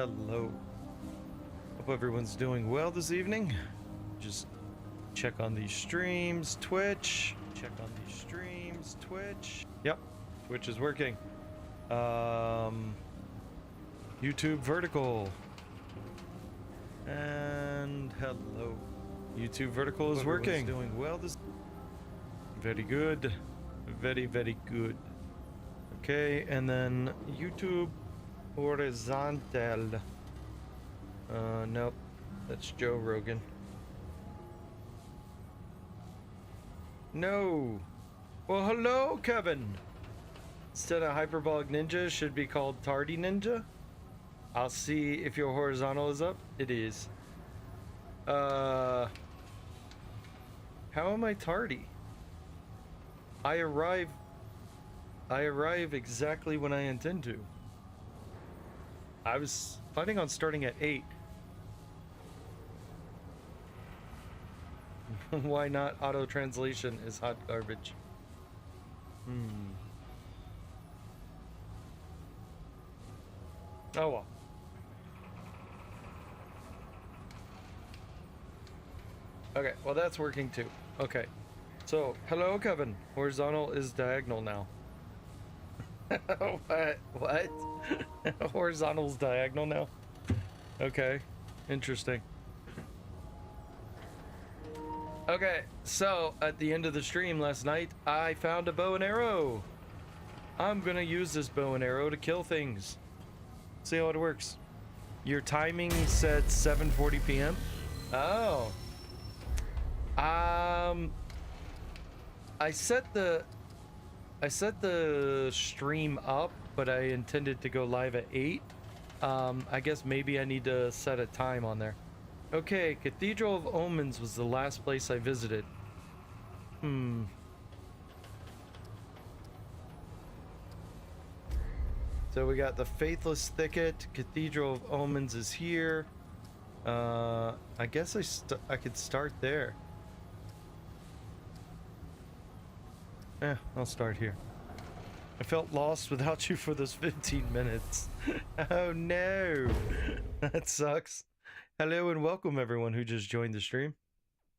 hello. Hope everyone's doing well this evening. Just check on these streams, Twitch. Check on these streams, Twitch. Yep, Twitch is working. YouTube vertical. And hello. YouTube vertical is working. Doing well this. Very good. Very, very good. Okay, and then YouTube horizontal. Nope. That's Joe Rogan. No. Well, hello, Kevin. Instead of Hyperbolic Ninja, should be called Tardy Ninja. I'll see if your horizontal is up. It is. How am I tardy? I arrive exactly when I intend to. I was planning on starting at 8. Why not? Auto translation is hot garbage. Oh well. Okay, well that's working too. Okay. So, hello Kevin. Horizontal is diagonal now. What? Horizontal's diagonal now? Okay. Interesting. Okay, so at the end of the stream last night, I found a bow and arrow. I'm gonna use this bow and arrow to kill things. See how it works. Your timing said 7:40 p.m. Oh. I set the stream up, but I intended to go live at 8. I guess maybe I need to set a time on there. Okay, Cathedral of Omens was the last place I visited. So we got the Faithless Thicket. Cathedral of Omens is here. I guess I could start there. I'll start here. I felt lost without you for those 15 minutes. Oh no, that sucks. Hello and welcome everyone who just joined the stream.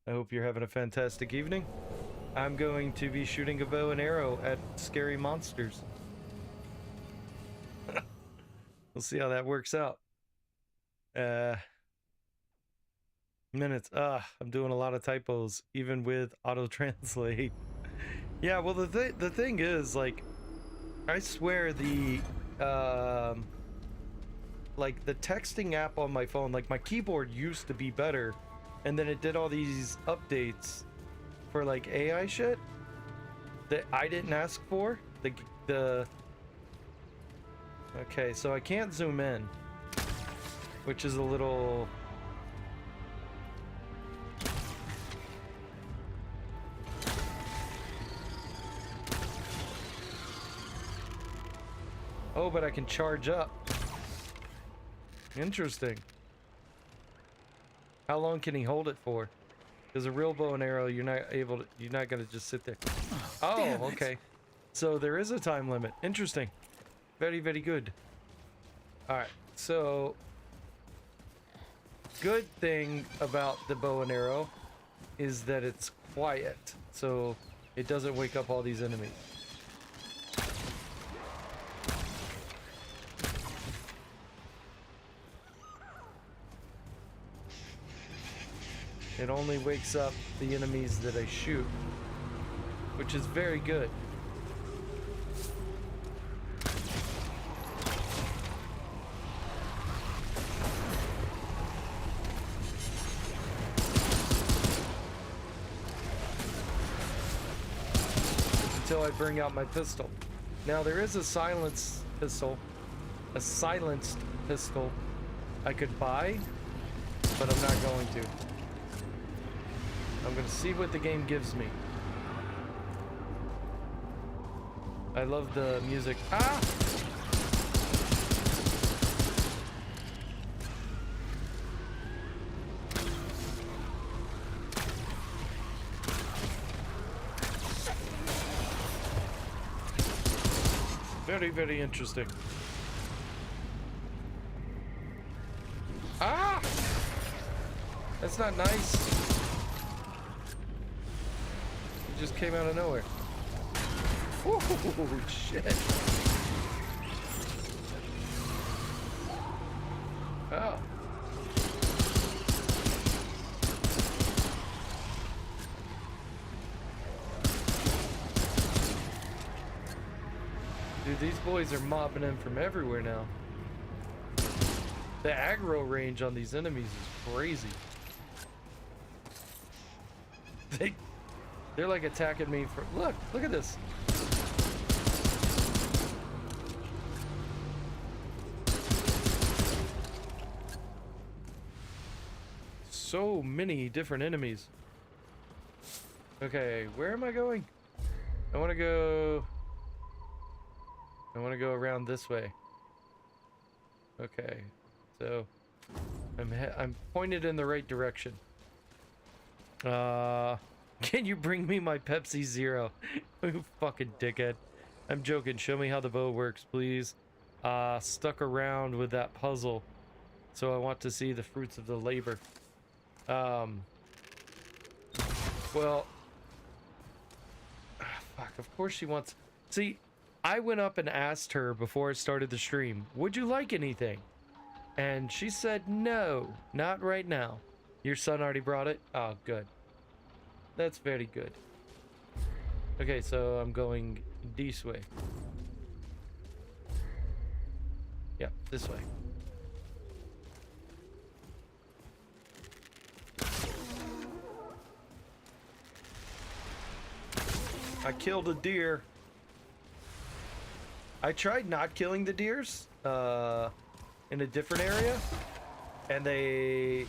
I hope you're having a fantastic evening. I'm going to be shooting a bow and arrow at scary monsters. We'll see how that works out. Minutes. I'm doing a lot of typos, even with auto translate. Yeah, well, the thing is, like, I swear like the texting app on my phone, like my keyboard used to be better, and then it did all these updates for like AI shit that I didn't ask for. Okay, so I can't zoom in, which is a little. Oh, but I can charge up. Interesting. How long can he hold it for? Because a real bow and arrow, you're not gonna just sit there. Oh, okay. So there is a time limit. Interesting. Very, very good. Alright, so good thing about the bow and arrow is that it's quiet, so it doesn't wake up all these enemies. It only wakes up the enemies that I shoot, which is very good. Until I bring out my pistol. Now there is a silenced pistol I could buy, but I'm not going to. I'm gonna see what the game gives me. I love the music. Ah! Very, very interesting. Ah! That's not nice. It just came out of nowhere. Oh, shit. Oh. Dude, these boys are mobbing in from everywhere now. The aggro range on these enemies is crazy. They're like attacking me for... Look at this. So many different enemies. Okay, where am I going? I want to go around this way. Okay, so I'm pointed in the right direction. Can you bring me my Pepsi Zero? You fucking dickhead. I'm joking. Show me how the bow works, please. Stuck around with that puzzle, so I want to see the fruits of the labor. Well, fuck, of course she wants... See, I went up and asked her before I started the stream, would you like anything? And she said, no, not right now. Your son already brought it? Oh, good. That's very good. Okay, so I'm going this way. Yeah, this way. I killed a deer. I tried not killing the deers in a different area, and they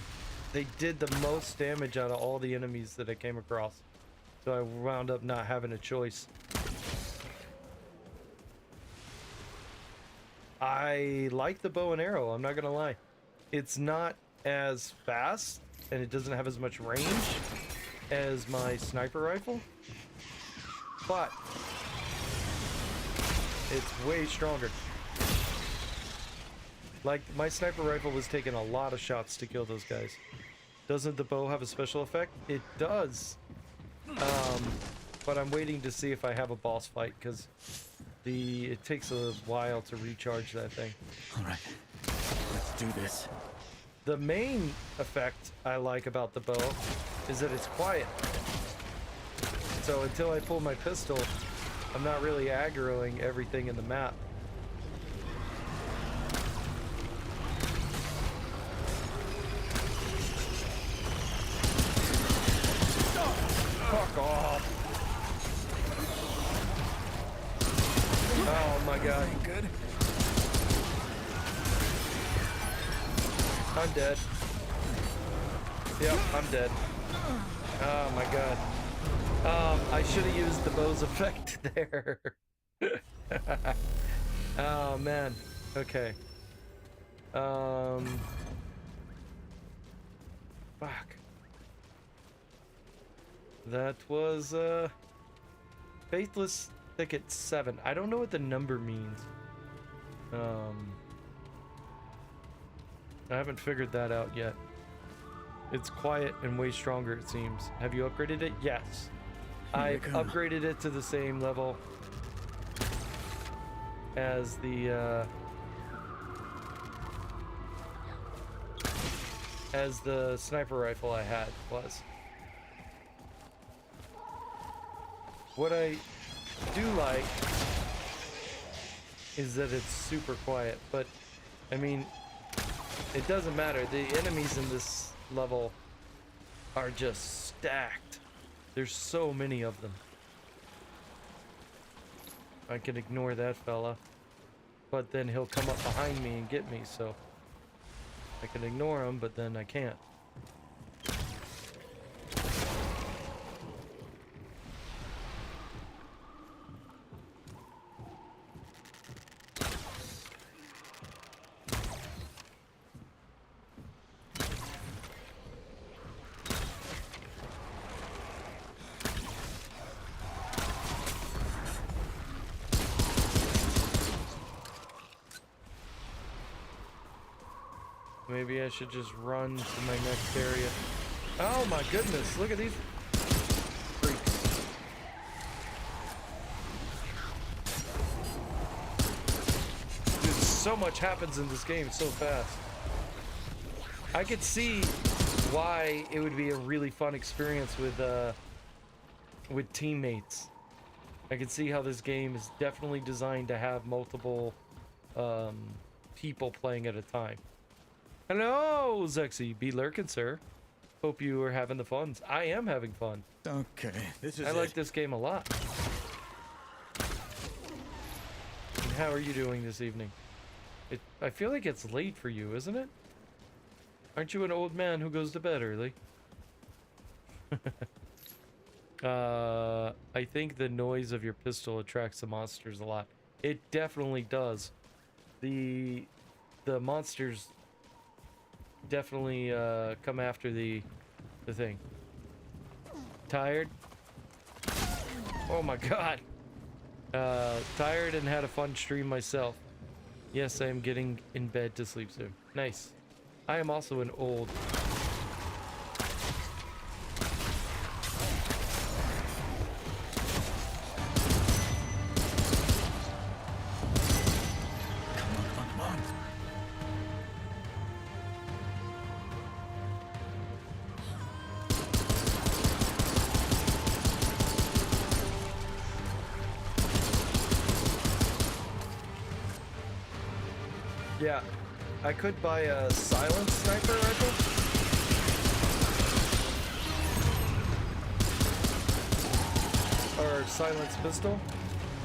did the most damage out of all the enemies that I came across. So I wound up not having a choice. I like the bow and arrow, I'm not gonna lie. It's not as fast, and it doesn't have as much range as my sniper rifle, but it's way stronger. Like, my sniper rifle was taking a lot of shots to kill those guys. Doesn't the bow have a special effect? It does. But I'm waiting to see if I have a boss fight, because it takes a while to recharge that thing. All right, let's do this. The main effect I like about the bow is that it's quiet. So until I pull my pistol, I'm not really aggroing everything in the map. Fuck off. Oh my god. Good. I'm dead. Yep, I'm dead. Oh my god. I should have used the bow's effect there. Oh man. Okay. Fuck. That was Faithless Thicket 7. I don't know what the number means. I haven't figured that out yet. It's quiet and way stronger, it seems. Have you upgraded it? Yes. I've upgraded it to the same level as the sniper rifle I had was. What I do like is that it's super quiet, but I mean, it doesn't matter. The enemies in this level are just stacked. There's so many of them. I can ignore that fella, but then he'll come up behind me and get me, so I can ignore him, but then I can't. Maybe I should just run to my next area. Oh my goodness, look at these freaks. Dude, so much happens in this game so fast. I could see why it would be a really fun experience with teammates. I can see how this game is definitely designed to have multiple people playing at a time. Hello, Zexy. Be lurking, sir. Hope you are having the fun. I am having fun. Okay, this is I like this game a lot. And how are you doing this evening? I feel like it's late for you, isn't it? Aren't you an old man who goes to bed early? I think the noise of your pistol attracts the monsters a lot. It definitely does. The monsters definitely come after the thing. Tired? Oh my god. Tired and had a fun stream myself. Yes, I am getting in bed to sleep soon. Nice. I am also an old. Come on. Yeah, I could buy a silent sniper rifle. Or silence pistol,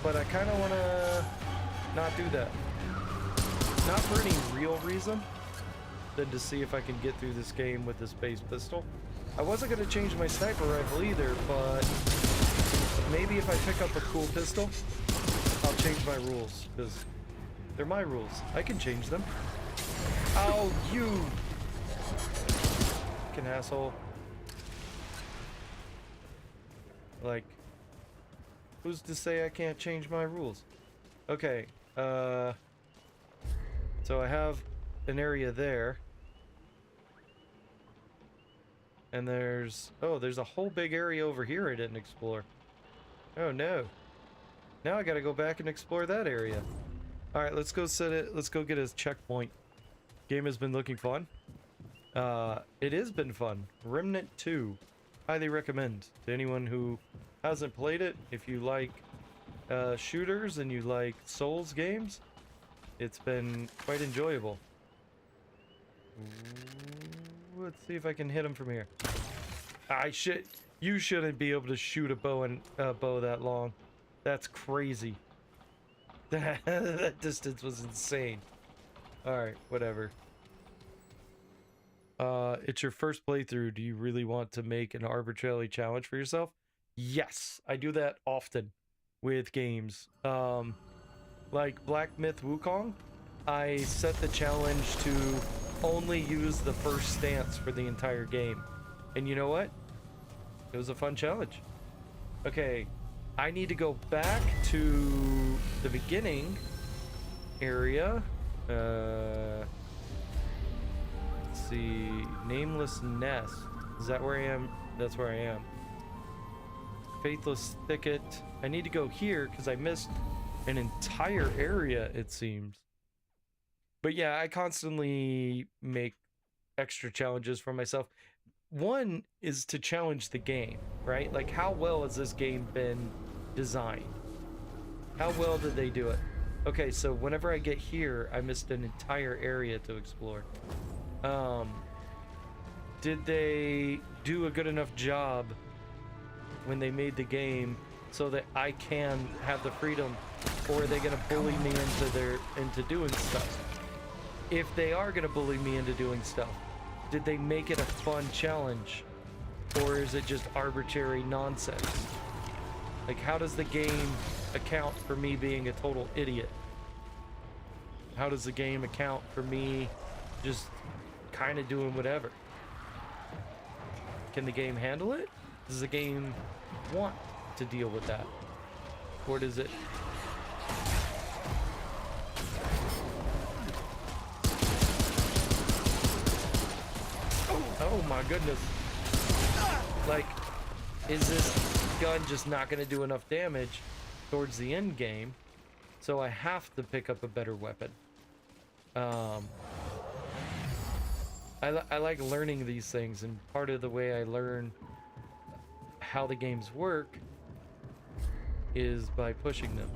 but I kind of want to not do that. Not for any real reason than to see if I can get through this game with this base pistol. I wasn't going to change my sniper rifle either, but maybe if I pick up a cool pistol, I'll change my rules, because they're my rules. I can change them. Oh, you fucking asshole. Like, who's to say I can't change my rules? Okay, so I have an area there. And there's a whole big area over here I didn't explore. Oh no. Now I gotta go back and explore that area. Alright, let's go set it. Let's go get a checkpoint. Game has been looking fun. It has been fun. Remnant 2. Highly recommend to anyone who hasn't played it. If you like shooters and you like Souls games, it's been quite enjoyable. Let's see if I can hit him from here. You shouldn't be able to shoot a bow that long. That's crazy. That distance was insane. Alright, whatever. It's your first playthrough. Do you really want to make an arbitrary challenge for yourself? Yes, I do that often with games. Like Black Myth Wukong, I set the challenge to only use the first stance for the entire game. And you know what? It was a fun challenge. Okay, I need to go back to the beginning area. Let's see, Nameless Nest. Is that where I am? That's where I am. Faithless Thicket. I need to go here because I missed an entire area, it seems. But yeah, I constantly make extra challenges for myself. One is to challenge the game, right? Like, how well has this game been designed? How well did they do it? Okay, so whenever I get here, I missed an entire area to explore. Did they do a good enough job when they made the game so that I can have the freedom, or are they gonna bully me into doing stuff? If they are gonna bully me into doing stuff, did they make it a fun challenge, or is it just arbitrary nonsense? Like, how does the game account for me being a total idiot? How does the game account for me just kind of doing whatever? Can the game handle it? Does the game want to deal with that? Or does it? Oh my goodness. Like, is this gun just not going to do enough damage towards the end game? So I have to pick up a better weapon. I like learning these things, and part of the way I learn how the games work is by pushing them.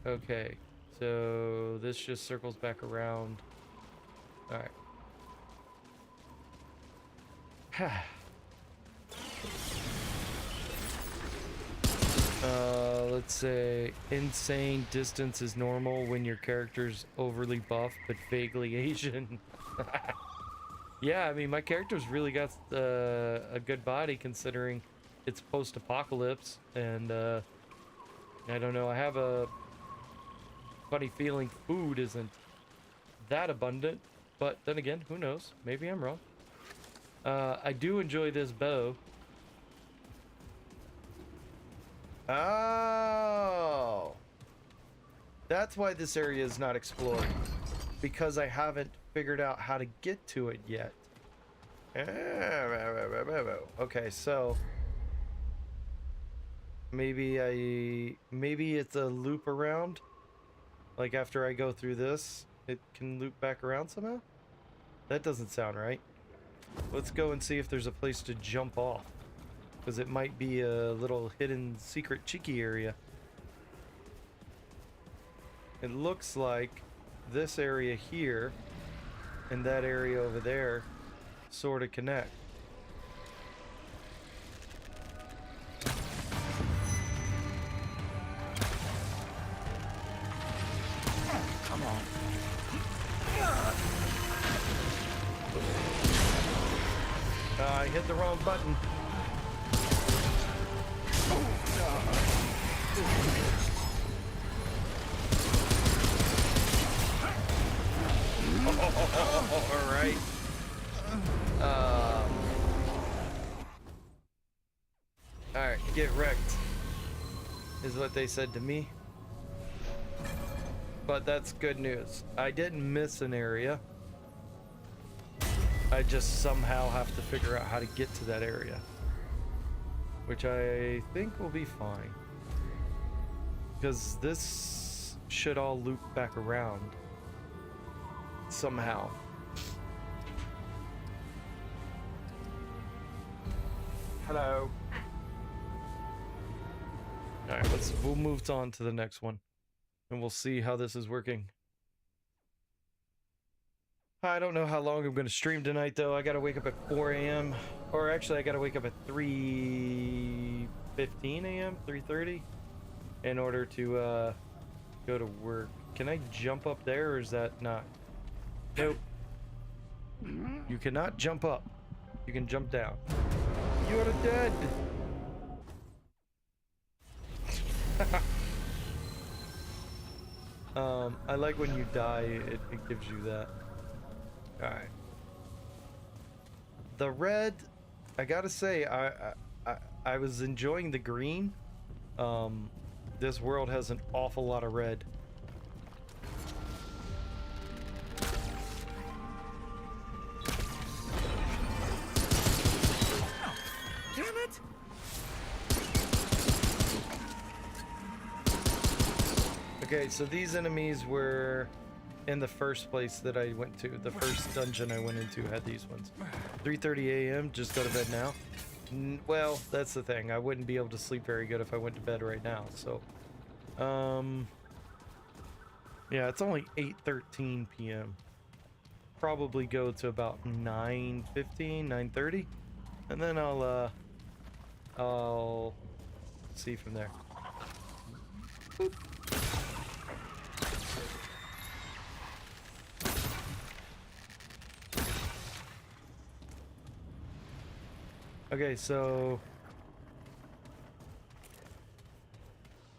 Okay, so this just circles back around. All right. Let's say insane distance is normal when your character's overly buff but vaguely Asian. Yeah, I mean, my character's really got a good body considering it's post-apocalypse, and I don't know, I have a funny feeling food isn't that abundant, but then again, who knows? Maybe I'm wrong. I do enjoy this bow. Oh, that's why this area is not explored, because I haven't figured out how to get to it yet. Okay, so maybe it's a loop around. Like after I go through this, it can loop back around somehow? That doesn't sound right. Let's go and see if there's a place to jump off, because it might be a little hidden secret cheeky area. It looks like this area here and that area over there sort of connect. Come on. I hit the wrong button. All right. All right, get wrecked is what they said to me. But that's good news. I didn't miss an area. I just somehow have to figure out how to get to that area, which I think will be fine, because this should all loop back around somehow. Hello. All right, we'll move on to the next one, and we'll see how this is working. I don't know how long I'm going to stream tonight, though. I got to wake up at 4 a.m. Or actually, I got to wake up at 3:15 a.m., 3:30, in order to go to work. Can I jump up there, or is that not? Nope. You cannot jump up. You can jump down. You are dead. I like when you die, it gives you that. Alright. The red, I gotta say, I was enjoying the green. This world has an awful lot of red. Damn it! Okay, so these enemies were in the first place that I went to. The first dungeon I went into had these ones. 3:30 a.m. Just go to bed now. Well, that's the thing. I wouldn't be able to sleep very good if I went to bed right now. So, yeah, it's only 8:13 p.m. Probably go to about 9:15, 9:30, and then I'll see from there. Boop. Okay, so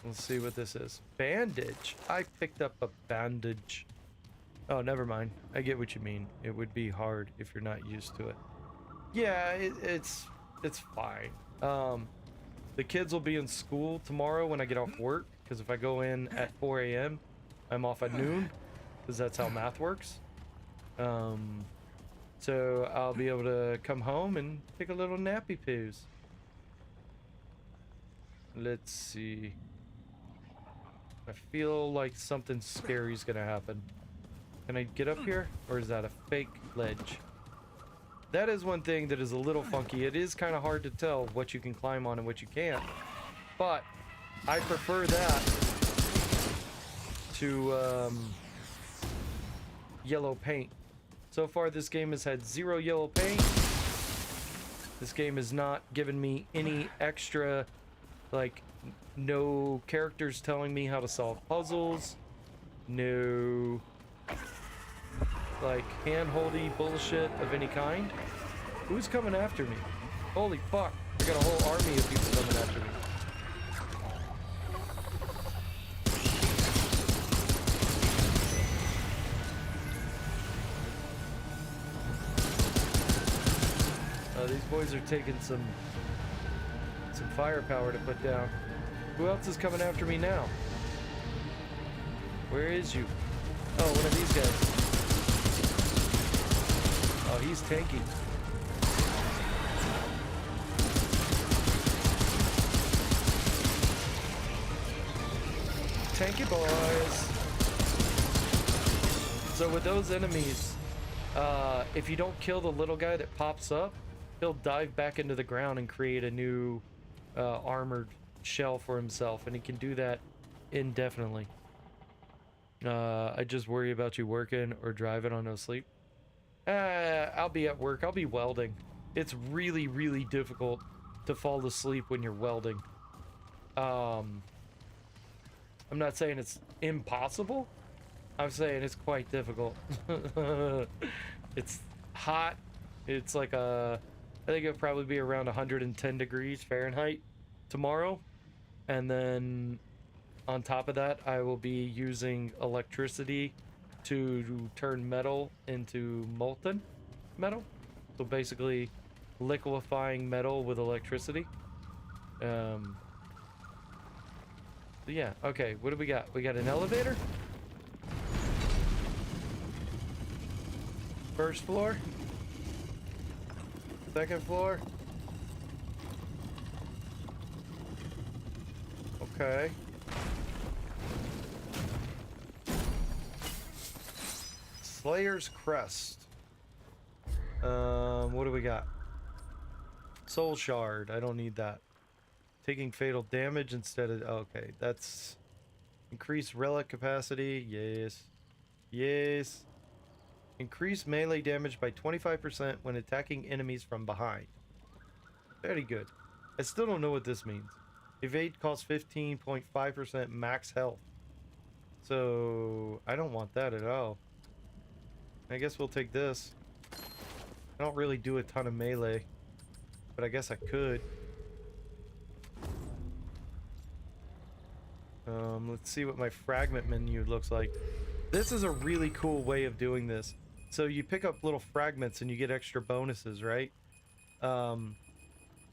let's see what this is. Bandage. I picked up a bandage. Oh, never mind. I get what you mean. It would be hard if you're not used to it. Yeah, it's fine. The kids will be in school tomorrow when I get off work, because if I go in at 4 a.m., I'm off at noon, because that's how math works. So I'll be able to come home and take a little nappy poos. Let's see. I feel like something scary is gonna happen. Can I get up here? Or is that a fake ledge? That is one thing that is a little funky. It is kind of hard to tell what you can climb on and what you can't. But I prefer that to yellow paint. So far this game has had 0 yellow paint. This game has not given me any extra, like, no characters telling me how to solve puzzles. No, like, hand-holdy bullshit of any kind. Who's coming after me? Holy fuck. I got a whole army of people coming after me. These boys are taking some firepower to put down. Who else is coming after me now? Where is you? Oh, one of these guys. Oh, he's tanky. Tanky boys. So with those enemies, if you don't kill the little guy that pops up, he'll dive back into the ground and create a new armored shell for himself, and he can do that indefinitely. I just worry about you working or driving on no sleep. I'll be at work. I'll be welding. It's really, really difficult to fall asleep when you're welding. I'm not saying it's impossible. I'm saying it's quite difficult. It's hot. It's like I think it'll probably be around 110 degrees Fahrenheit tomorrow. And then on top of that, I will be using electricity to turn metal into molten metal. So basically liquefying metal with electricity. So yeah, okay, what do we got? We got an elevator? First floor? Second floor? Okay. Slayer's Crest. What do we got? Soul Shard. I don't need that. Taking fatal damage instead of... Okay, that's... Increase relic capacity. Yes. Yes. Increase melee damage by 25% when attacking enemies from behind. Very good. I still don't know what this means. Evade costs 15.5% max health. So, I don't want that at all. I guess we'll take this. I don't really do a ton of melee, but I guess I could. Let's see what my fragment menu looks like. This is a really cool way of doing this. So you pick up little fragments and you get extra bonuses, right? And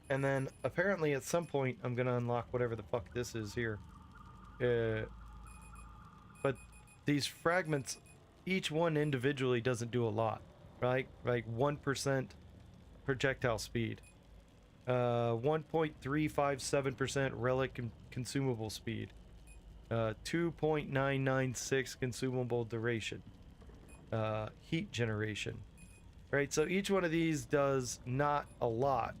then apparently at some point I'm gonna unlock whatever the fuck this is here. But these fragments, each one individually doesn't do a lot, right? Like 1% projectile speed, 1.357% relic consumable speed, 2.996 consumable duration, heat generation, right? So each one of these does not a lot,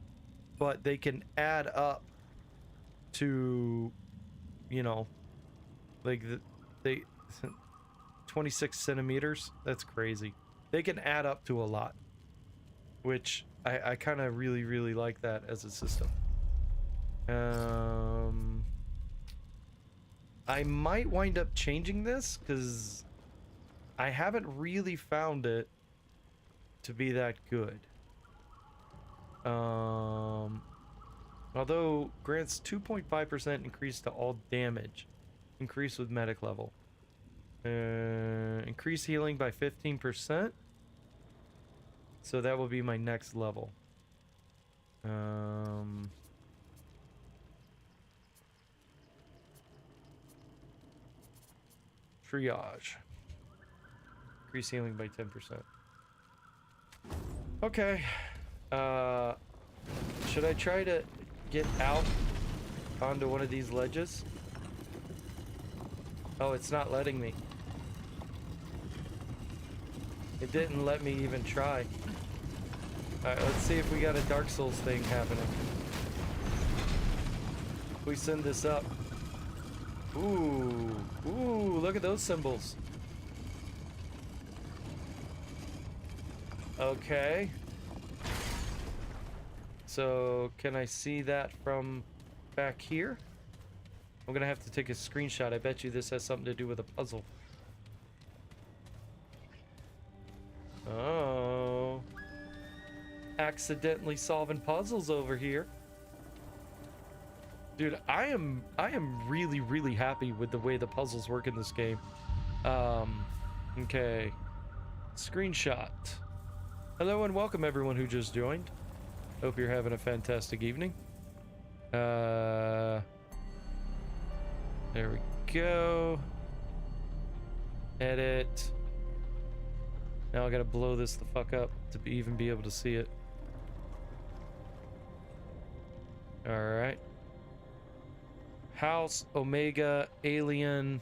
but they can add up to, you know, like they 26 centimeters. That's crazy. They can add up to a lot, which I kind of really like that as a system. I might wind up changing this because I haven't really found it to be that good. Although grants 2.5% increase to all damage, increase with medic level, increase healing by 15%. So that will be my next level. Triage. Increase healing by 10%. Okay. Uh, should I try to get out onto one of these ledges? Oh, it's not letting me. It didn't let me even try. Alright, let's see if we got a Dark Souls thing happening. We send this up. Ooh. Ooh, look at those symbols. Okay. So, can I see that from back here? I'm gonna have to take a screenshot. I bet you this has something to do with a puzzle. Oh. Accidentally solving puzzles over here. Dude, I am really, really happy with the way the puzzles work in this game. Okay. Screenshot. Hello and welcome everyone who just joined. Hope you're having a fantastic evening. There we go. Edit. Now I gotta blow this the fuck up to even be able to see it. Alright. House, Omega, Alien,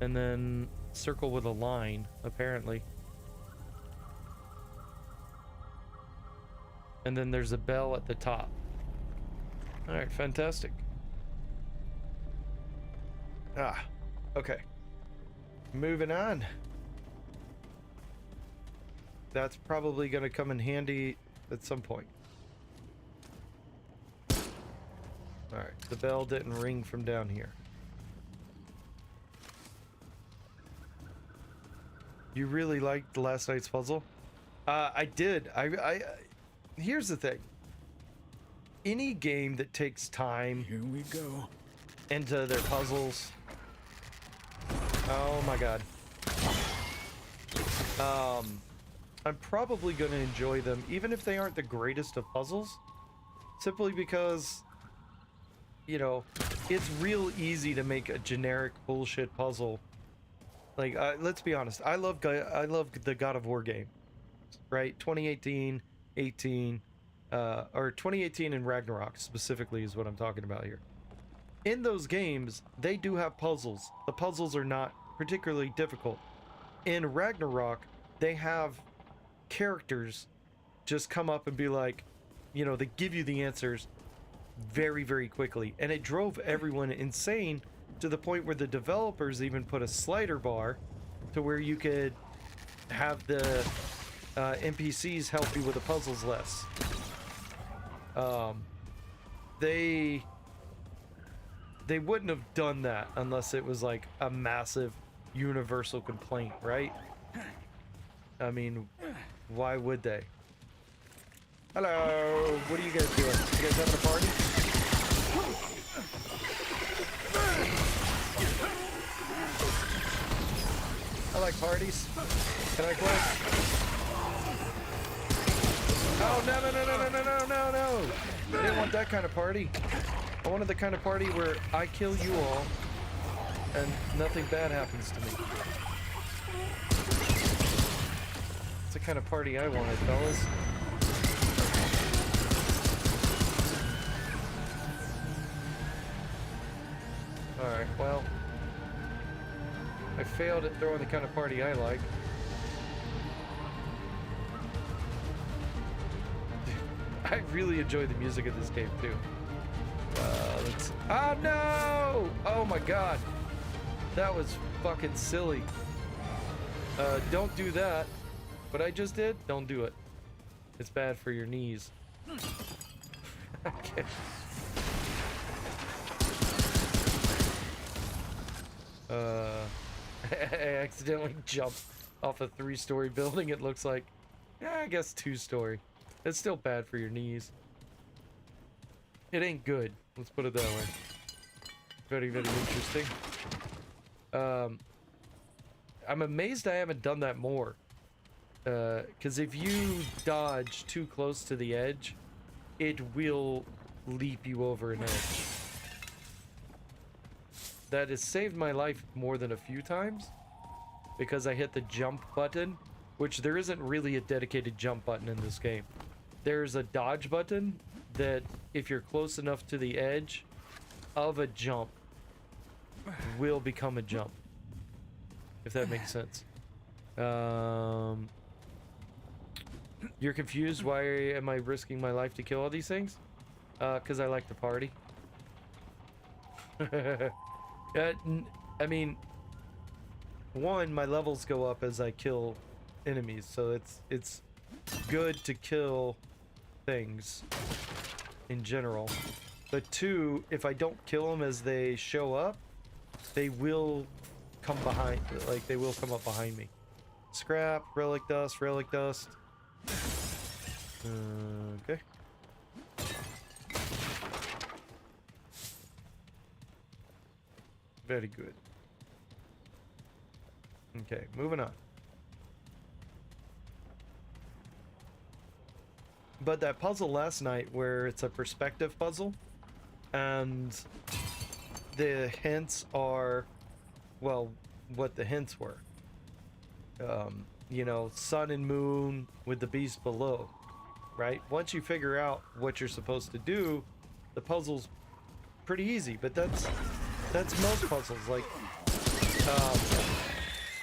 and then circle with a line, apparently. And then there's a bell at the top. Alright, fantastic. Ah, okay. Moving on. That's probably going to come in handy at some point. Alright, the bell didn't ring from down here. You really liked last night's puzzle? I did. Here's the thing. Any game that takes time Here we go. into their puzzles. Oh my god. I'm probably going to enjoy them, even if they aren't the greatest of puzzles. Simply because, you know, it's real easy to make a generic bullshit puzzle. Like, let's be honest. I love the God of War game, right? 2018, 18, or 2018 and Ragnarok specifically is what I'm talking about here. In those games, they do have puzzles. The puzzles are not particularly difficult. In Ragnarok, they have characters just come up and be like, you know, they give you the answers very, very quickly. And it drove everyone insane to the point where the developers even put a slider bar to where you could have the NPCs help you with the puzzles less. They wouldn't have done that unless it was like a massive universal complaint, right? I mean, why would they? Hello, what are you guys doing? You guys having a party? I like parties. Can I quit? Oh, no, no, no, no, no, no, no, no, no. I didn't want that kind of party. I wanted the kind of party where I kill you all and nothing bad happens to me. It's the kind of party I wanted, fellas. Alright, well, I failed at throwing the kind of party I like. I really enjoy the music of this game too. Let's... Oh no! Oh my god. That was fucking silly. Don't do that. What I just did, don't do it. It's bad for your knees. Okay. I accidentally jumped off a 3-story building, it looks like. Yeah, I guess 2-story. It's still bad for your knees. It ain't good. Let's put it that way. Very, very interesting. I'm amazed I haven't done that more. Because if you dodge too close to the edge, it will leap you over an edge. That has saved my life more than a few times. Because I hit the jump button which there isn't really a dedicated jump button in this game. There's a dodge button that if you're close enough to the edge of a jump will become a jump, if that makes sense. You're confused, why am I risking my life to kill all these things? Because I like to party. I mean, one, my levels go up as I kill enemies, so it's good to kill things in general. But two, if I don't kill them as they show up, they will come behind, like they will come up behind me. Scrap, relic dust, relic dust. Okay. Very good. Okay, moving on. But that puzzle last night where it's a perspective puzzle and the hints are, well, what the hints were. You know, sun and moon with the beast below, right? Once you figure out what you're supposed to do, the puzzle's pretty easy, but that's most puzzles. Like,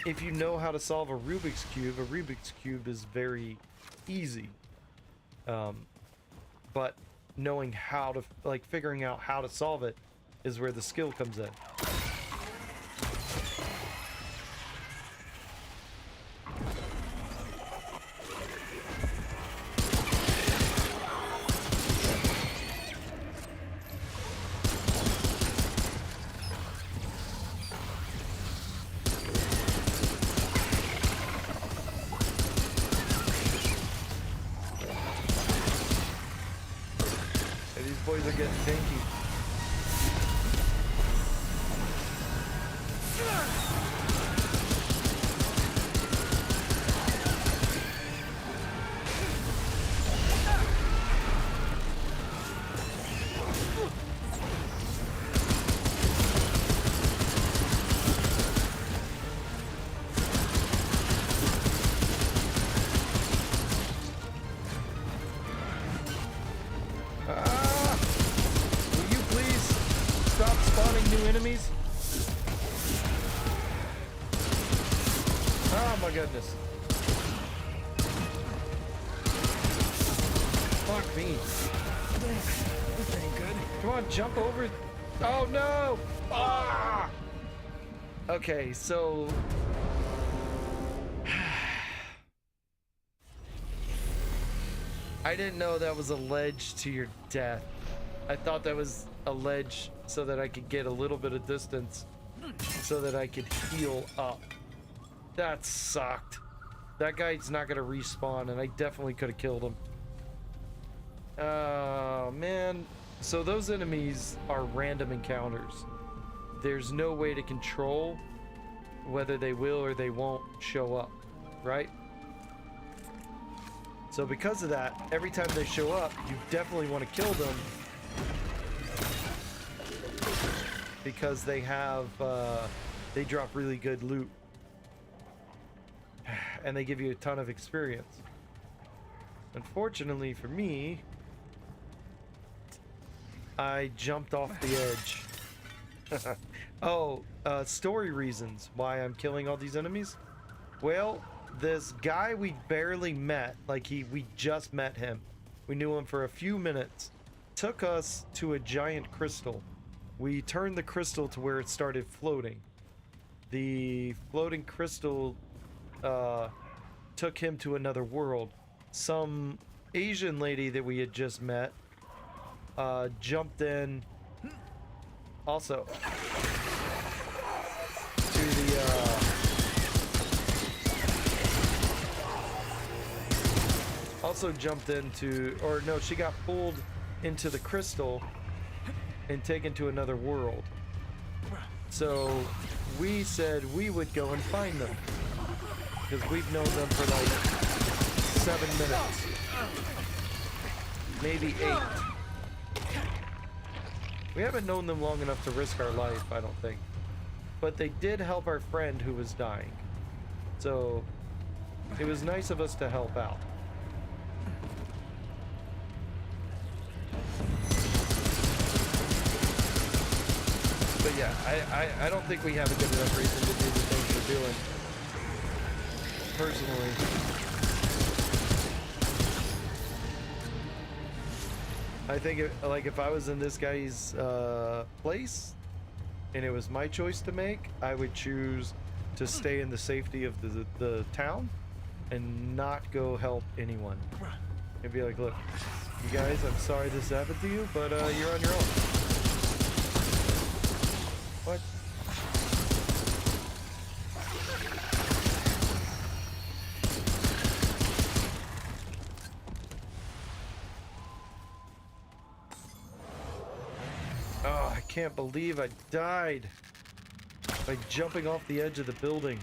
if you know how to solve a Rubik's Cube is very easy. But knowing how to, like, figuring out how to solve it is where the skill comes in. Boys are getting tanky. Enemies? Oh my goodness. Fuck me. This ain't good. Come on, jump over. Oh no! Ah! Okay, so I didn't know that was a ledge to your death. I thought that was a ledge so that I could get a little bit of distance so that I could heal up. That sucked. That guy's not gonna respawn, and I definitely could have killed him. Oh man. So those enemies are random encounters. There's no way to control whether they will or they won't show up, right? So because of that, every time they show up, you definitely want to kill them, because they have, they drop really good loot. And they give you a ton of experience. Unfortunately for me, I jumped off the edge. Oh, story reasons why I'm killing all these enemies? Well, this guy we barely met, like we just met him. We knew him for a few minutes. Took us to a giant crystal. We turned the crystal to where it started floating. The floating crystal took him to another world. Some Asian lady that we had just met jumped in also to the also jumped into, or no, she got pulled into the crystal and taken to another world. So we said we would go and find them, because we've known them for like 7 minutes, maybe 8. We haven't known them long enough to risk our life, I don't think. But they did help our friend who was dying. So it was nice of us to help out. But yeah, I don't think we have a good enough reason to do the things we're doing. Personally. I think like if I was in this guy's place and it was my choice to make, I would choose to stay in the safety of the town and not go help anyone. I'd be like, look, you guys, I'm sorry this happened to you, but you're on your own. What? Oh, I can't believe I died by jumping off the edge of the building.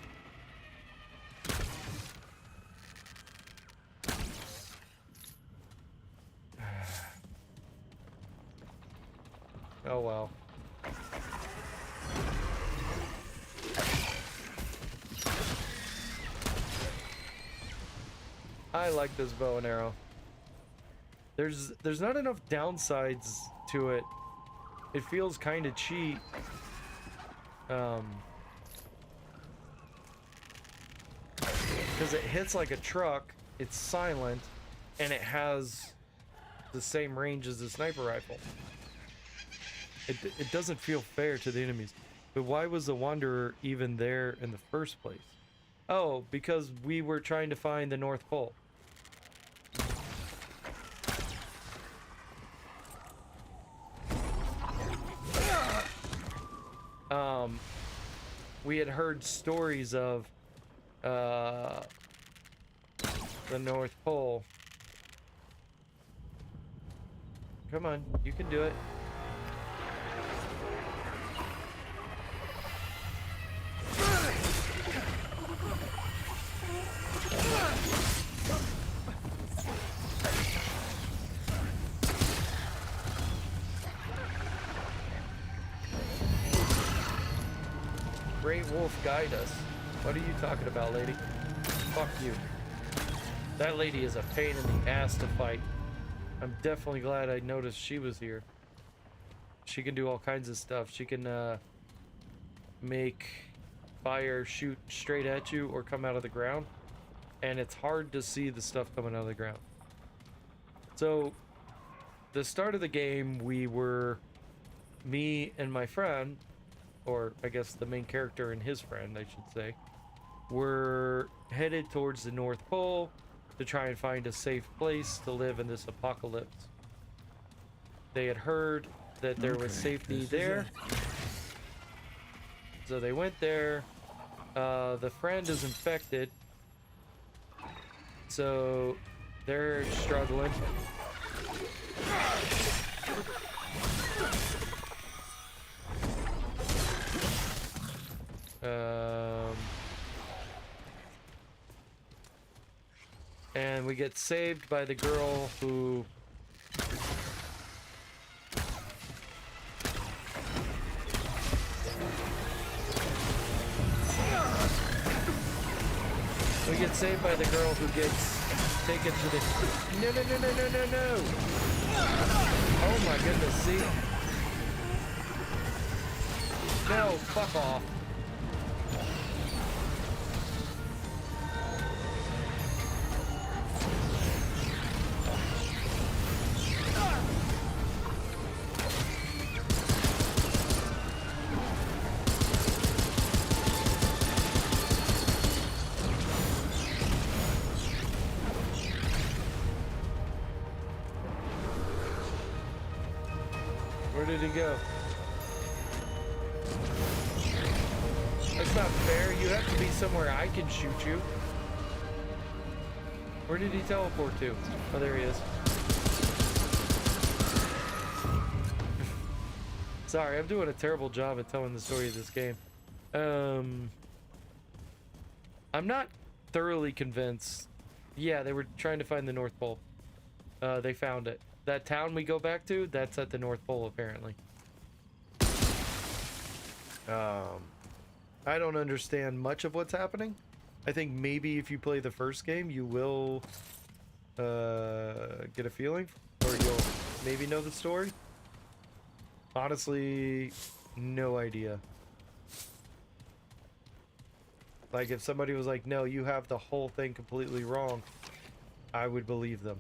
Oh well. I like this bow and arrow. There's not enough downsides to it. It feels kind of cheap. Because it hits like a truck, it's silent, and it has the same range as the sniper rifle. It doesn't feel fair to the enemies. But why was the Wanderer even there in the first place? Oh, because we were trying to find the North Pole. We had heard stories of the North Pole. Come on, you can do it. Great Wolf, guide us. What are you talking about, lady? Fuck you. That lady is a pain in the ass to fight. I'm definitely glad I noticed she was here. She can do all kinds of stuff. She can make fire shoot straight at you or come out of the ground. And it's hard to see the stuff coming out of the ground. So, the start of the game, me and my friend, or I guess the main character and his friend, I should say, were headed towards the North Pole to try and find a safe place to live in this apocalypse. They had heard that there was safety there, so they went there. The friend is infected, so they're struggling. And we get saved by the girl who gets taken to the no. Oh my goodness, see? No, fuck off. Where did he go? That's not fair. You have to be somewhere I can shoot you. Where did he teleport to? Oh, there he is. Sorry, I'm doing a terrible job at telling the story of this game. I'm not thoroughly convinced. Yeah, they were trying to find the North Pole. They found it. That town we go back to, that's at the North Pole, apparently. I don't understand much of what's happening, I think maybe if you play the first game, you will get a feeling, or you'll maybe know the story. Honestly, no idea. Like, if somebody was like, no, you have the whole thing completely wrong, I would believe them.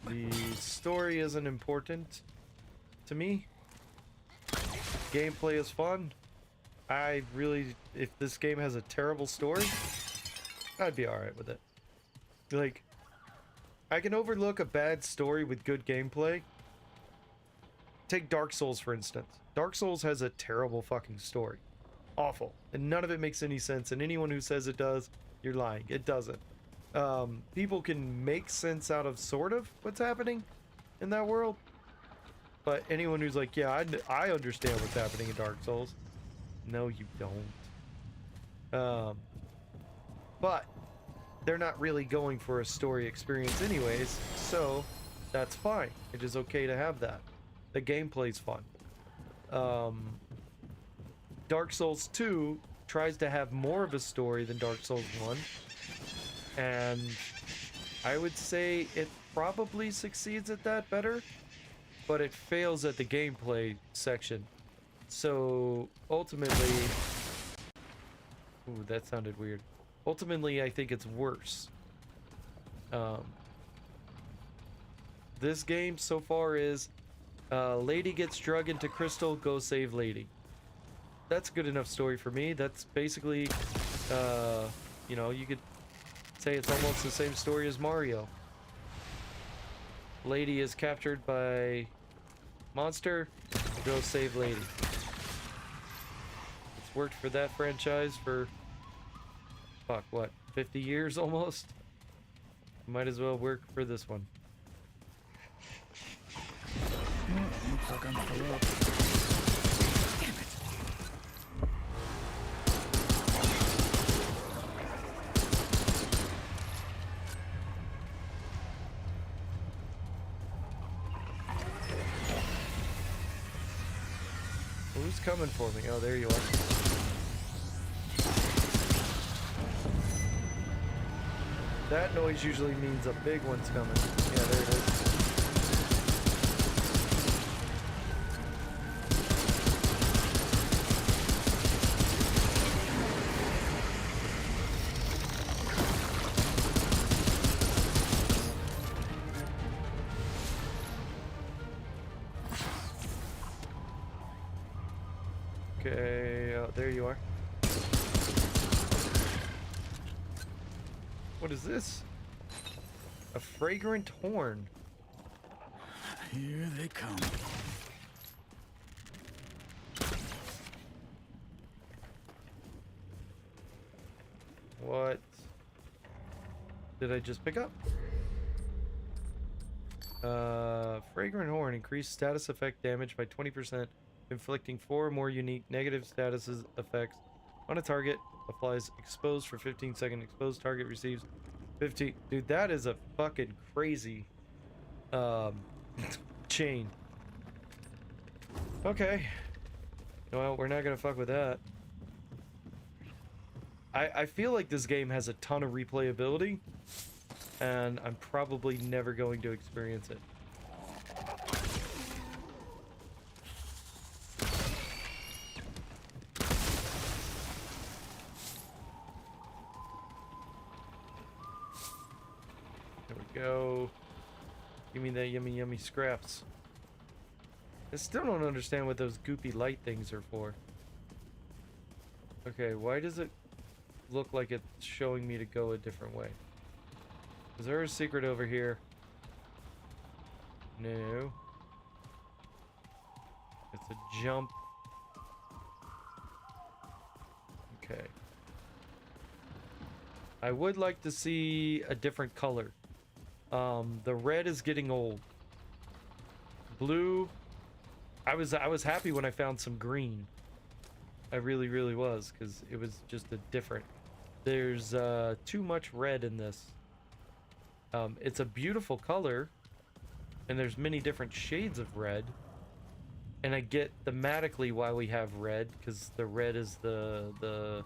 The story isn't important to me. Gameplay is fun. I really, if this game has a terrible story, I'd be alright with it. Like, I can overlook a bad story with good gameplay. Take Dark Souls, for instance. Dark Souls has a terrible fucking story. Awful. And none of it makes any sense, and anyone who says it does, you're lying. It doesn't. People can make sense out of sort of what's happening in that world, but anyone who's like, yeah, I understand what's happening in Dark Souls, no, you don't. But they're not really going for a story experience anyways, so that's fine. It is okay to have that. The gameplay's fun. Dark Souls 2 tries to have more of a story than Dark Souls 1, and I would say it probably succeeds at that better, but it fails at the gameplay section. So ultimately, ooh, that sounded weird. Ultimately, I think it's worse. This game so far is lady gets drug into crystal, go save lady. That's a good enough story for me. That's basically, you know, you could say it's almost the same story as Mario. Lady is captured by monster, go save lady. It's worked for that franchise for, fuck, what, 50 years almost? Might as well work for this one. Looks like I'm still up. Damn it. Who's coming for me? Oh, there you are. That noise usually means a big one's coming. Yeah, there it is. Okay, there you are. What is this? A fragrant horn. Here they come. What did I just pick up? Fragrant horn. Increased status effect damage by 20%, inflicting 4 or more unique negative status effects on a target. Applies exposed for 15 seconds. Exposed target receives 15. Dude, that is a fucking crazy chain. Okay. Well, we're not gonna fuck with that. I feel like this game has a ton of replayability, and I'm probably never going to experience it. There we go. Give me that yummy, yummy scraps. I still don't understand what those goopy light things are for. Okay, why does it look like it's showing me to go a different way? Is there a secret over here? No. It's a jump. Okay. I would like to see a different color. The red is getting old. Blue. I was happy when I found some green. I really, really was, because it was just a different. There's too much red in this. It's a beautiful color, and there's many different shades of red, And I get thematically why we have red, because the red is the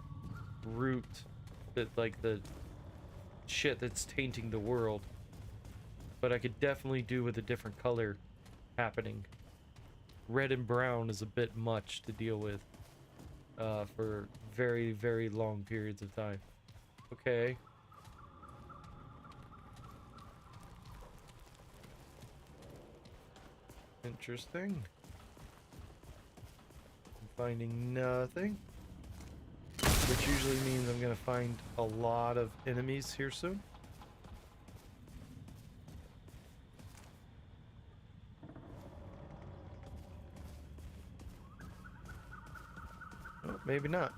root, that like the shit that's tainting the world. But I could definitely do with a different color happening. Red and brown is a bit much to deal with for very, very long periods of time. Okay. Interesting. I'm finding nothing. Which usually means I'm gonna find a lot of enemies here soon. Oh, maybe not.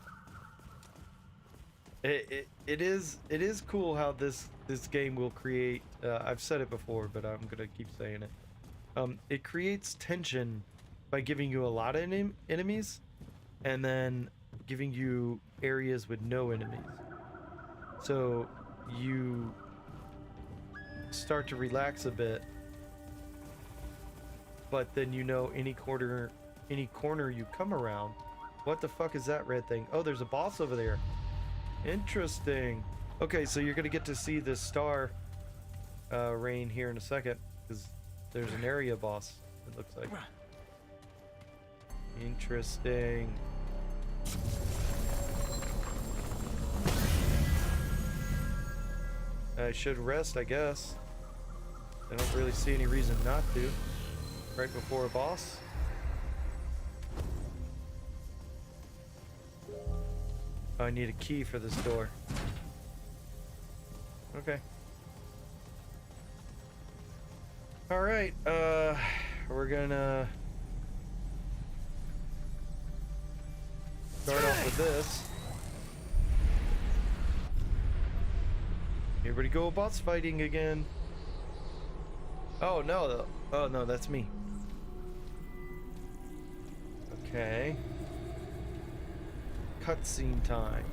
It is cool how this game will create. I've said it before, but I'm gonna keep saying it. It creates tension by giving you a lot of enemies, and then giving you areas with no enemies. So you start to relax a bit, but then you know any corner you come around. What the fuck is that red thing? Oh, there's a boss over there. Interesting. Okay, so you're gonna get to see this star rain here in a second, because there's an area boss, it looks like. Interesting. I should rest, I guess. I don't really see any reason not to. Right before a boss. Oh, I need a key for this door. Okay. Alright, we're gonna start off with this. Everybody go boss fighting again. Oh no, oh no, that's me. Okay. Cutscene time.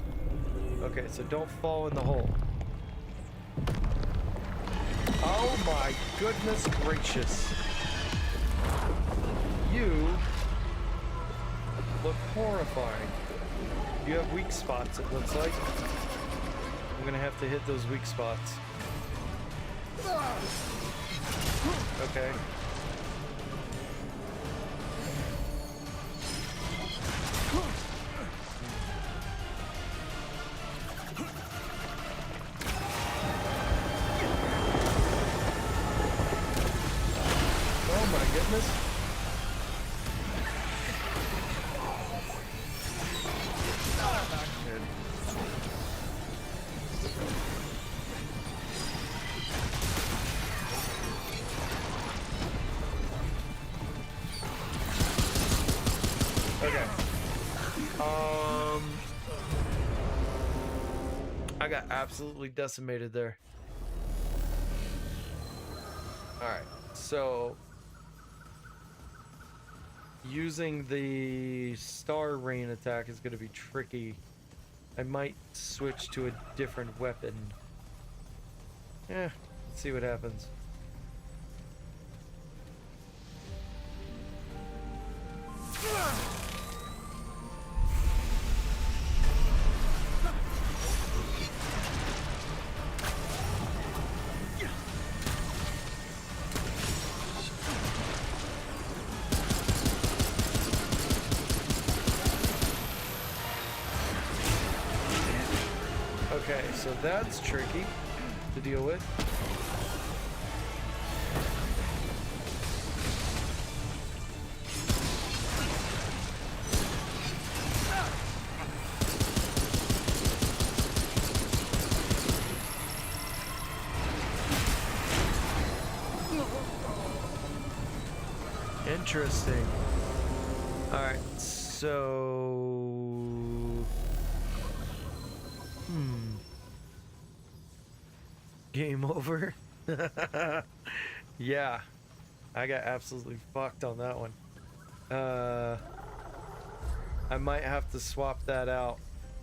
Okay, so don't fall in the hole. Oh my goodness gracious. You look horrifying. You have weak spots, it looks like. I'm gonna have to hit those weak spots. Okay. Oh my goodness. Okay. I got absolutely decimated there. Alright, so using the star rain attack is going to be tricky. I might switch to a different weapon. Yeah, let's see what happens. Okay, so that's tricky to deal with. Interesting. Alright, so... Game over? Yeah. I got absolutely fucked on that one. I might have to swap that out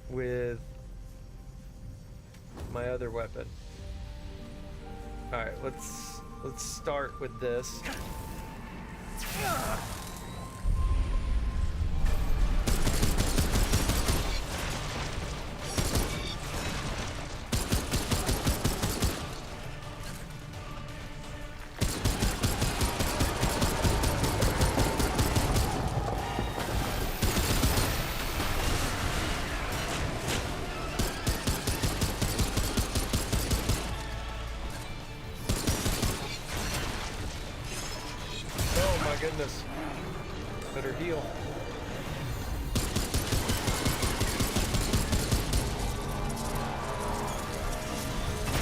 with my other weapon. Alright, let's start with this. goodness. Better heal.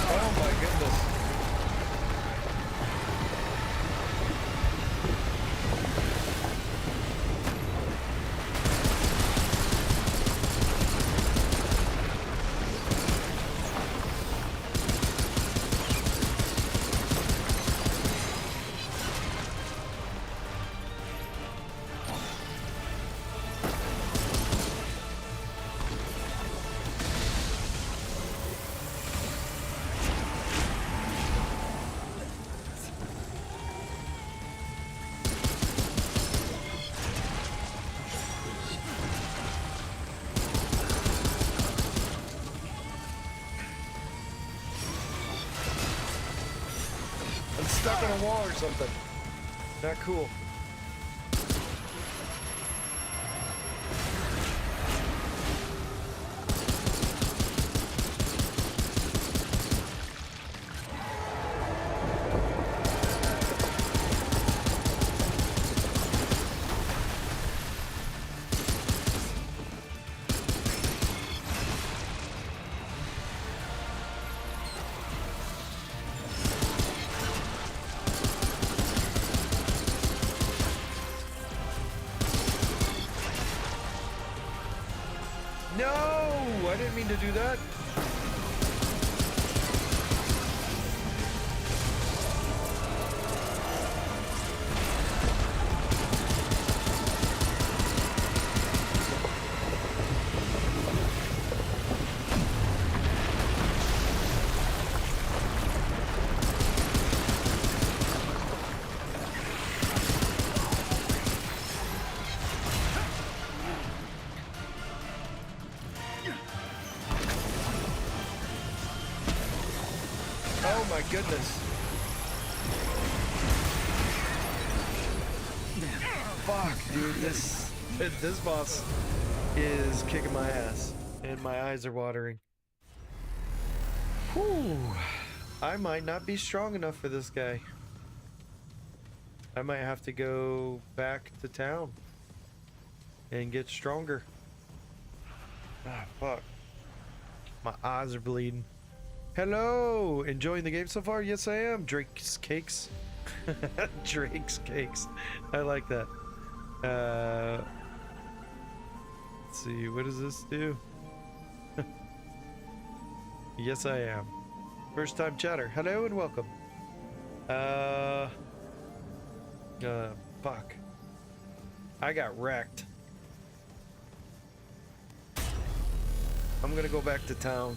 Oh my goodness. Stuck on a wall or something. Not cool. No! I didn't mean to do that. Oh my goodness. Fuck, dude, this boss is kicking my ass and my eyes are watering. Whew. I might not be strong enough for this guy. I might have to go back to town and get stronger. Ah, fuck. My eyes are bleeding. Hello! Enjoying the game so far? Yes, I am. Drake's Cakes. Drake's Cakes. I like that. Let's see. What does this do? Yes, I am. First time chatter. Hello and welcome. Fuck. I got wrecked. I'm gonna go back to town.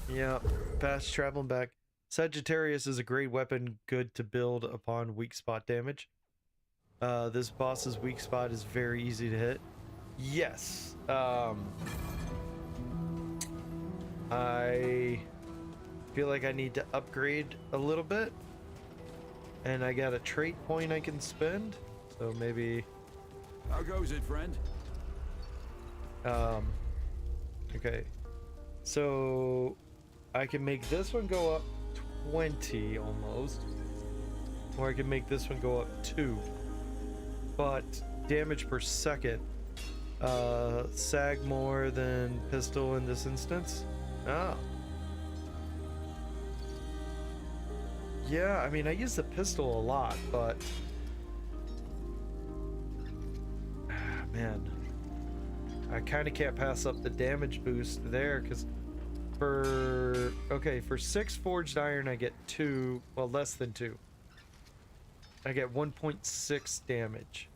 Yeah, fast traveling back. Sagittarius is a great weapon, good to build upon weak spot damage. This boss's weak spot is very easy to hit. Yes. I feel like I need to upgrade a little bit. And I got a trait point I can spend. So maybe... How goes it, friend? Okay. So... I can make this one go up 20 almost, or I can make this one go up 2, but damage per second sag more than pistol in this instance. Yeah, I mean, I use the pistol a lot, but man, I kind of can't pass up the damage boost there, because for 6 forged iron I get 2, well, less than 2. I get 1.6 damage.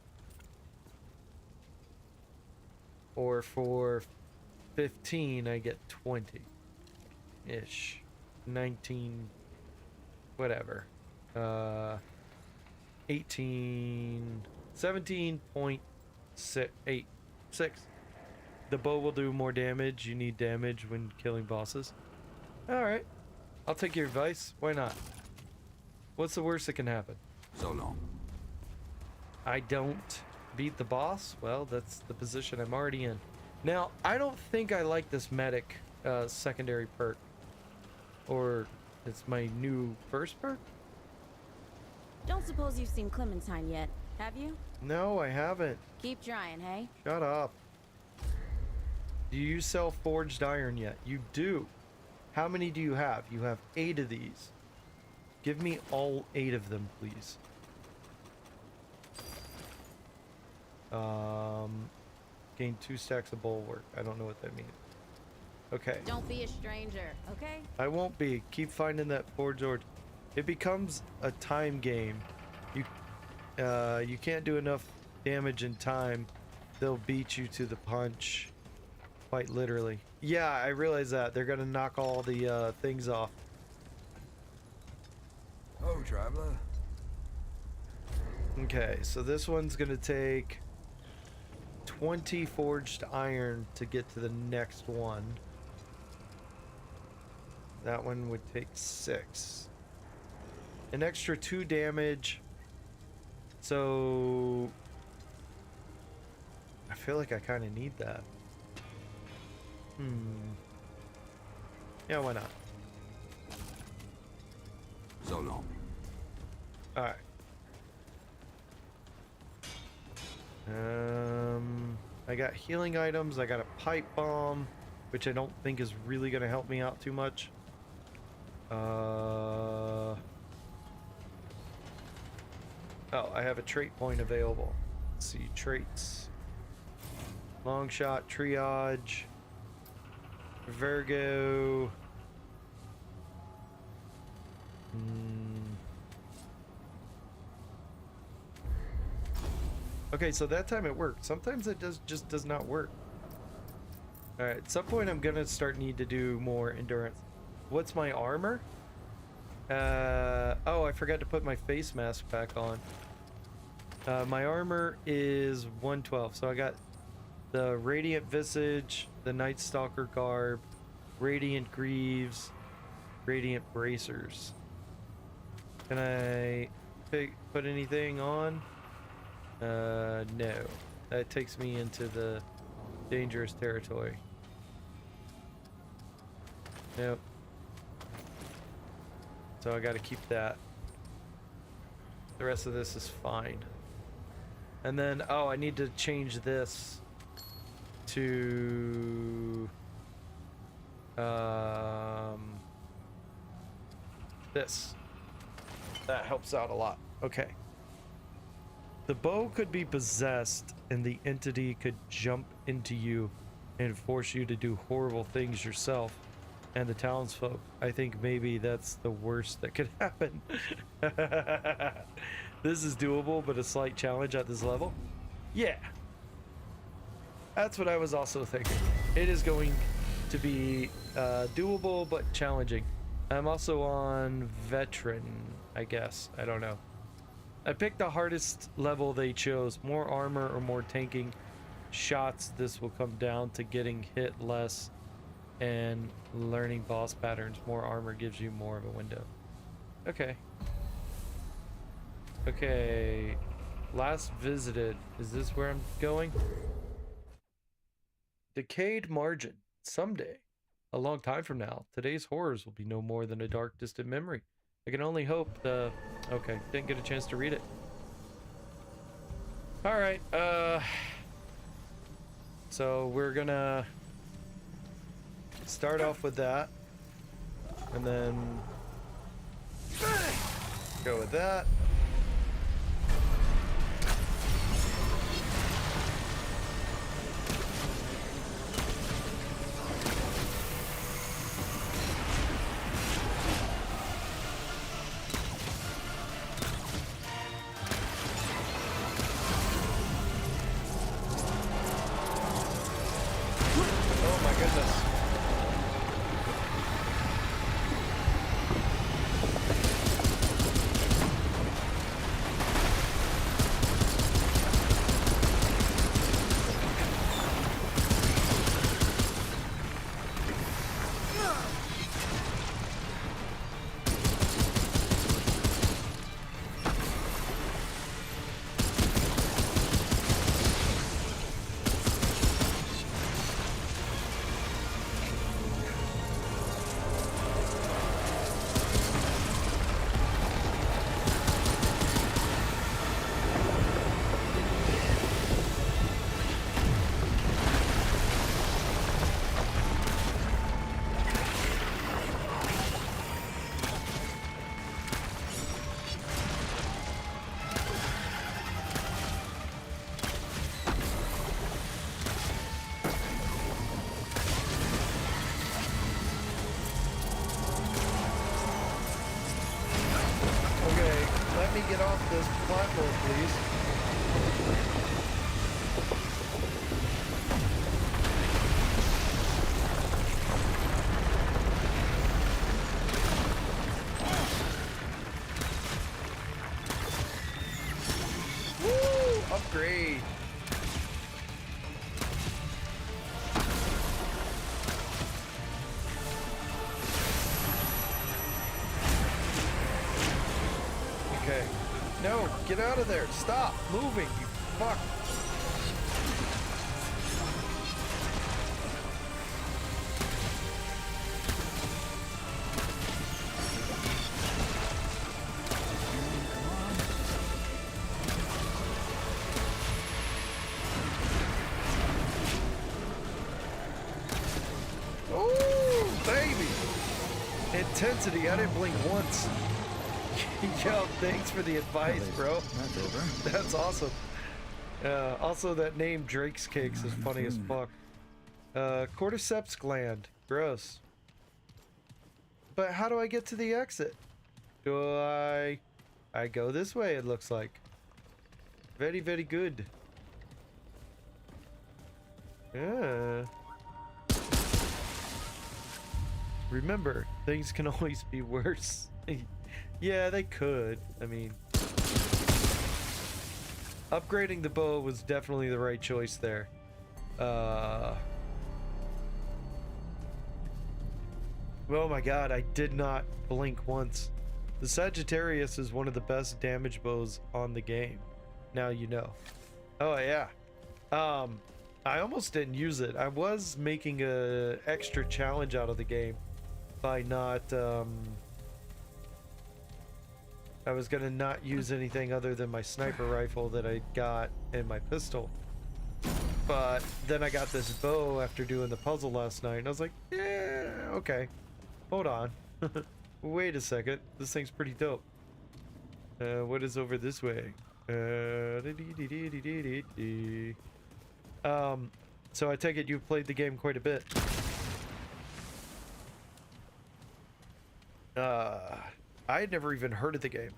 Or for 15 I get 20 ish. 19, whatever. 18, 17.6. The bow will do more damage. You need damage when killing bosses. Alright. I'll take your advice. Why not? What's the worst that can happen? So long. I don't beat the boss? Well, that's the position I'm already in. Now, I don't think I like this medic secondary perk. Or it's my new first perk? Don't suppose you've seen Clementine yet, have you? No, I haven't. Keep trying, hey? Shut up. Do you sell forged iron yet? You do. How many do you have? You have 8 of these. Give me all 8 of them, please. Gain 2 stacks of bulwark. I don't know what that means. Okay. Don't be a stranger, okay? I won't be. Keep finding that forged ore. It becomes a time game. You can't do enough damage in time. They'll beat you to the punch. Quite literally. Yeah, I realize that. They're gonna knock all the things off. Oh, traveler. Okay, so this one's gonna take 20 forged iron to get to the next one. That one would take 6. An extra 2 damage. So I feel like I kind of need that. Yeah, why not? So long. Alright. I got healing items. I got a pipe bomb, which I don't think is really going to help me out too much. Oh, I have a trait point available. Let's see, traits. Long shot, triage, Virgo. Okay, so that time it worked. Sometimes it just does not work. All right, at some point I'm gonna need to do more endurance. What's my armor? Oh, I forgot to put my face mask back on. My armor is 112, so I got the Radiant Visage, the Night Stalker Garb, Radiant Greaves, Radiant Bracers. Can I put anything on? No. That takes me into the dangerous territory. Nope. So I gotta keep that. The rest of this is fine. And then, oh, I need to change this to this. That helps out a lot. Okay. The bow could be possessed and the entity could jump into you and force you to do horrible things yourself and the townsfolk. I think maybe that's the worst that could happen. This is doable, but a slight challenge at this level. Yeah. That's what I was also thinking. It is going to be doable, but challenging. I'm also on veteran, I guess. I don't know. I picked the hardest level they chose. More armor or more tanking shots. This will come down to getting hit less and learning boss patterns. More armor gives you more of a window. Okay. Okay. Last visited. Is this where I'm going? Decayed margin. Someday. A long time from now. Today's horrors will be no more than a dark, distant memory. I can only hope the... Okay, didn't get a chance to read it. Alright, so we're gonna start off with that. And then go with that. platform, please. Woo! Upgrade. Okay. No, get out of there. Stop moving, you fuck. Oh, baby. Intensity. I didn't blink once. Yo, thanks for the advice, bro. That's over. That's awesome. Also, that name Drake's Cakes is funny as fuck. Cordyceps gland. Gross. But how do I get to the exit? Do I go this way, it looks like. Very, very good. Yeah. Remember, things can always be worse. Yeah, they could. I mean, upgrading the bow was definitely the right choice there. Oh my god, I did not blink once. The Sagittarius is one of the best damage bows on the game. Now you know. Oh yeah. I almost didn't use it. I was making a extra challenge out of the game by not I was gonna not use anything other than my sniper rifle that I got and my pistol. But then I got this bow after doing the puzzle last night, and I was like, yeah, okay. Hold on. Wait a second. This thing's pretty dope. What is over this way? So I take it you've played the game quite a bit. I had never even heard of the game.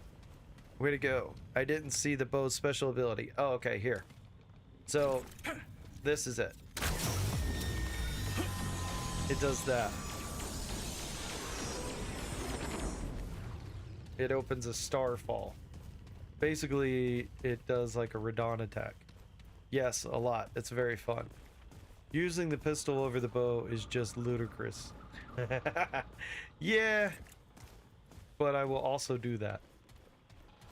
Way to go. I didn't see the bow's special ability. Oh, okay, here. So, this is it. It does that. It opens a starfall. Basically, it does like a Radon attack. Yes, a lot. It's very fun. Using the pistol over the bow is just ludicrous. Yeah. But I will also do that.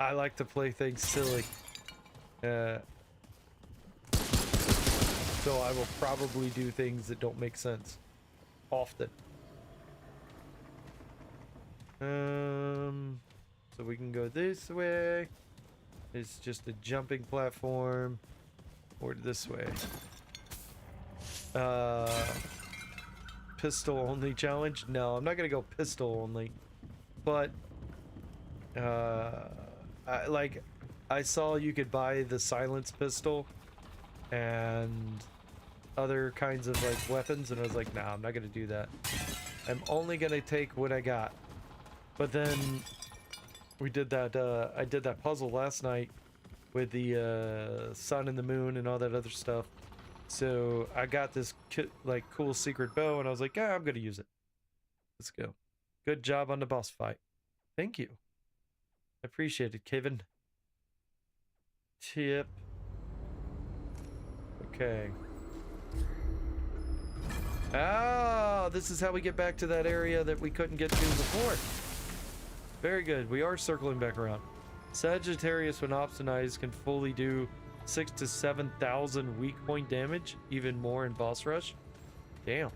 I like to play things silly. So I will probably do things that don't make sense. Often. So we can go this way. It's just a jumping platform. Or this way. Pistol only challenge? No, I'm not gonna go pistol only. But I saw you could buy the silence pistol and other kinds of like weapons, and I was like, nah, I'm not gonna do that. I'm only gonna take what I got. But then we did that I did that puzzle last night with the sun and the moon and all that other stuff. So I got this like cool secret bow, and I was like, yeah, I'm gonna use it. Let's go. Good job on the boss fight. Thank you. Appreciate it, Kevin. Tip. Okay. Ah, this is how we get back to that area that we couldn't get to before. Very good. We are circling back around. Sagittarius, when opsonized, can fully do 6,000 to 7,000 weak point damage, even more in boss rush. Damn.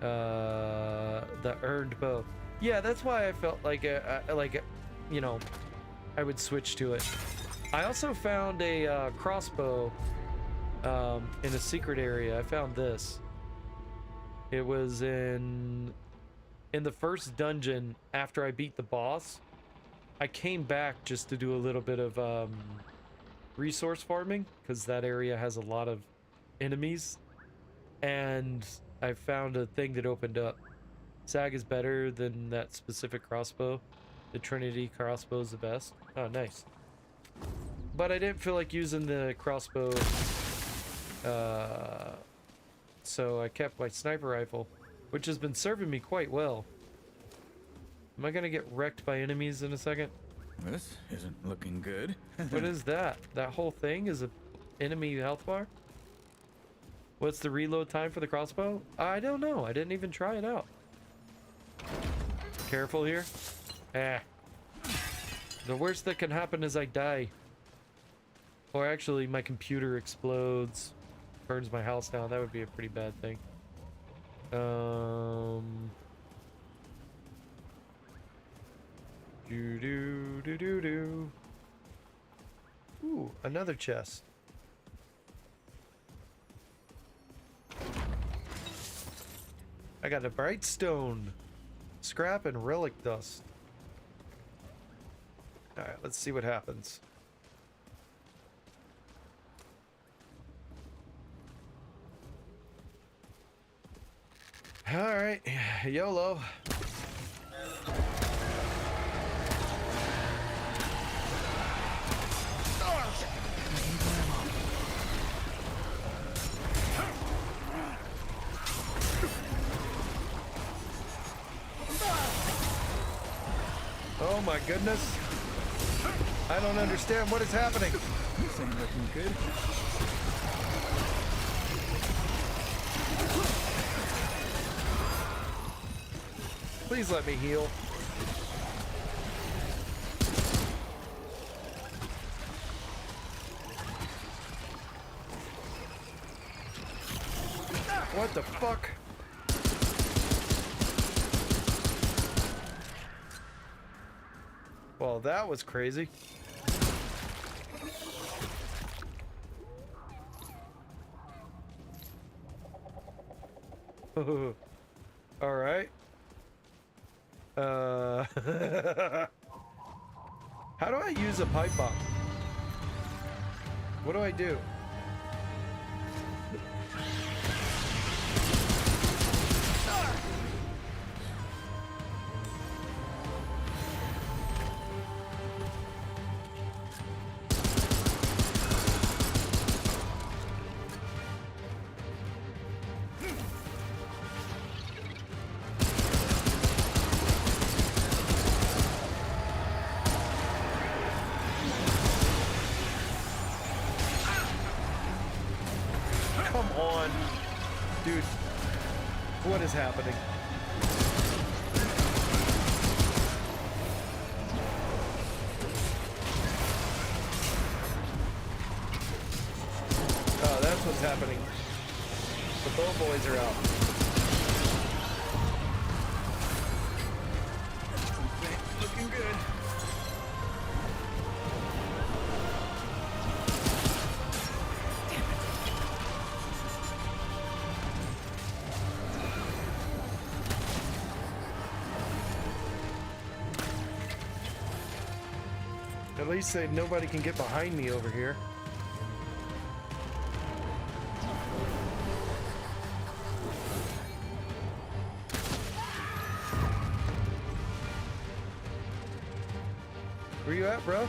The earned bow. Yeah, that's why I felt like you know, I would switch to it. I also found a crossbow in a secret area. I found this. It was in the first dungeon after I beat the boss. I came back just to do a little bit of resource farming because that area has a lot of enemies, and I found a thing that opened up. Sag is better than that specific crossbow. The Trinity crossbow is the best. Oh, nice. But I didn't feel like using the crossbow. So I kept my sniper rifle, which has been serving me quite well. Am I gonna get wrecked by enemies in a second? This isn't looking good. What is that? That whole thing is a enemy health bar? What's the reload time for the crossbow? I don't know. I didn't even try it out. Careful here. Ah. The worst that can happen is I die. Or actually, my computer explodes. Burns my house down. That would be a pretty bad thing. Do. Ooh, another chest. I got a bright stone, scrap, and relic dust. Alright, let's see what happens. Alright, YOLO. Oh my goodness. I don't understand what is happening. This ain't looking good. Please let me heal. What the fuck? Well, that was crazy. All right. How do I use a pipe bomb? What do I do? Come on, dude. What is happening? Oh, that's what's happening. The bow boys are out. Looking good. At least say nobody can get behind me over here. Where you at, bro?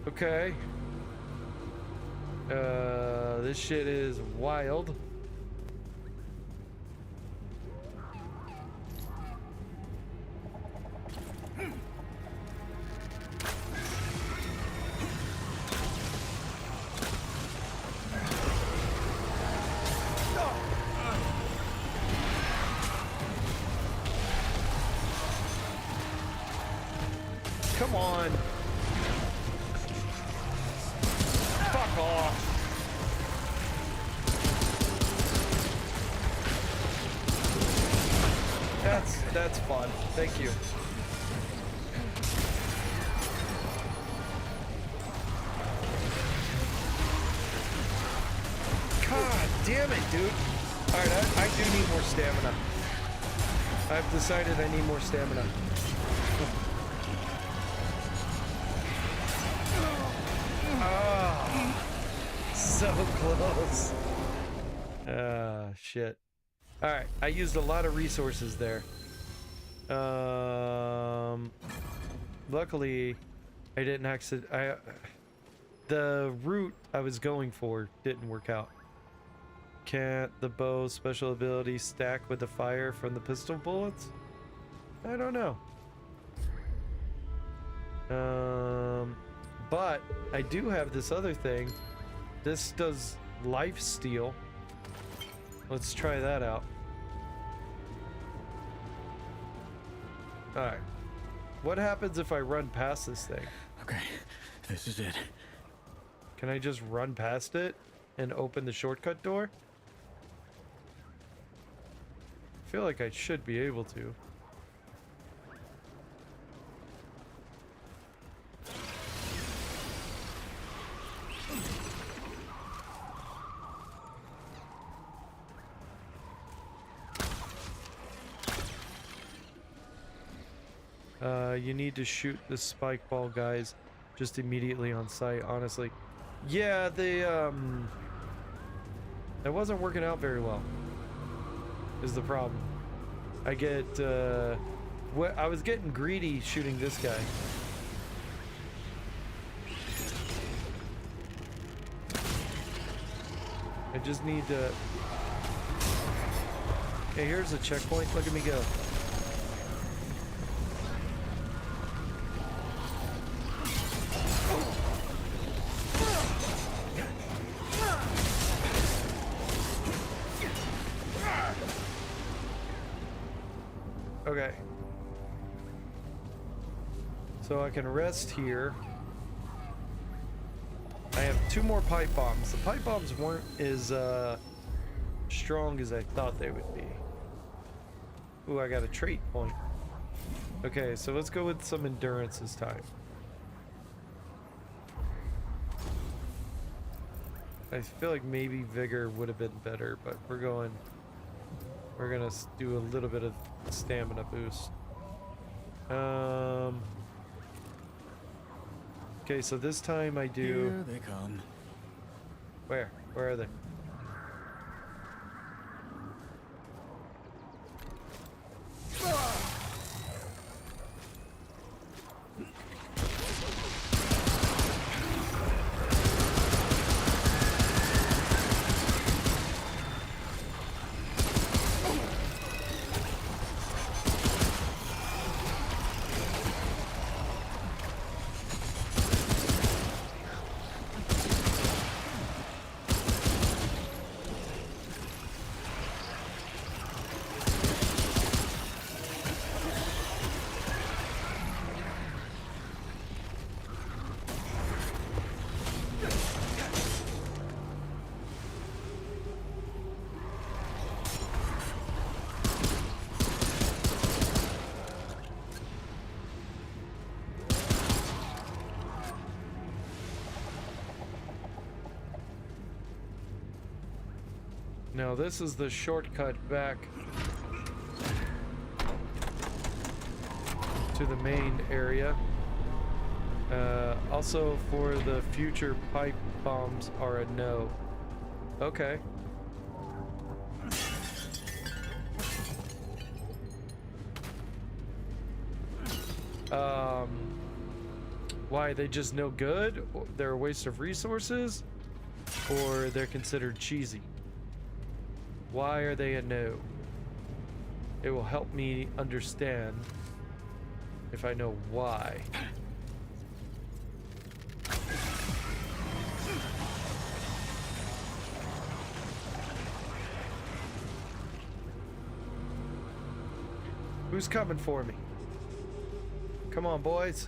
Okay. This shit is wild. Come on. Fuck off. That's fun. Thank you. God damn it, dude. Alright, I do need more stamina. I've decided I need more stamina. Ah. So close. Shit. Alright, I used a lot of resources there. Luckily, I didn't the route I was going for didn't work out. Can't the bow special ability stack with the fire from the pistol bullets? I don't know. But I do have this other thing. This does life steal. Let's try that out. Alright. What happens if I run past this thing? Okay, this is it. Can I just run past it and open the shortcut door? I feel like I should be able to. You need to shoot the spike ball guys just immediately on sight, honestly. Yeah, that wasn't working out very well, is the problem. I was getting greedy shooting this guy. I just need to... Okay, here's a checkpoint. Look at me go. Okay. So I can rest here. I have 2 more pipe bombs. The pipe bombs weren't as strong as I thought they would be. Ooh, I got a trait point. Okay, so let's go with some endurance this time. I feel like maybe vigor would have been better, but we're gonna do a little bit of stamina boost. Okay, so this time I do... Here they come. Where are they? Now this is the shortcut back to the main area. Also for the future pipe bombs are a no. Okay. Why, they just no good? They're a waste of resources? Or they're considered cheesy? Why are they a no? It will help me understand if I know why. Who's coming for me? Come on, boys.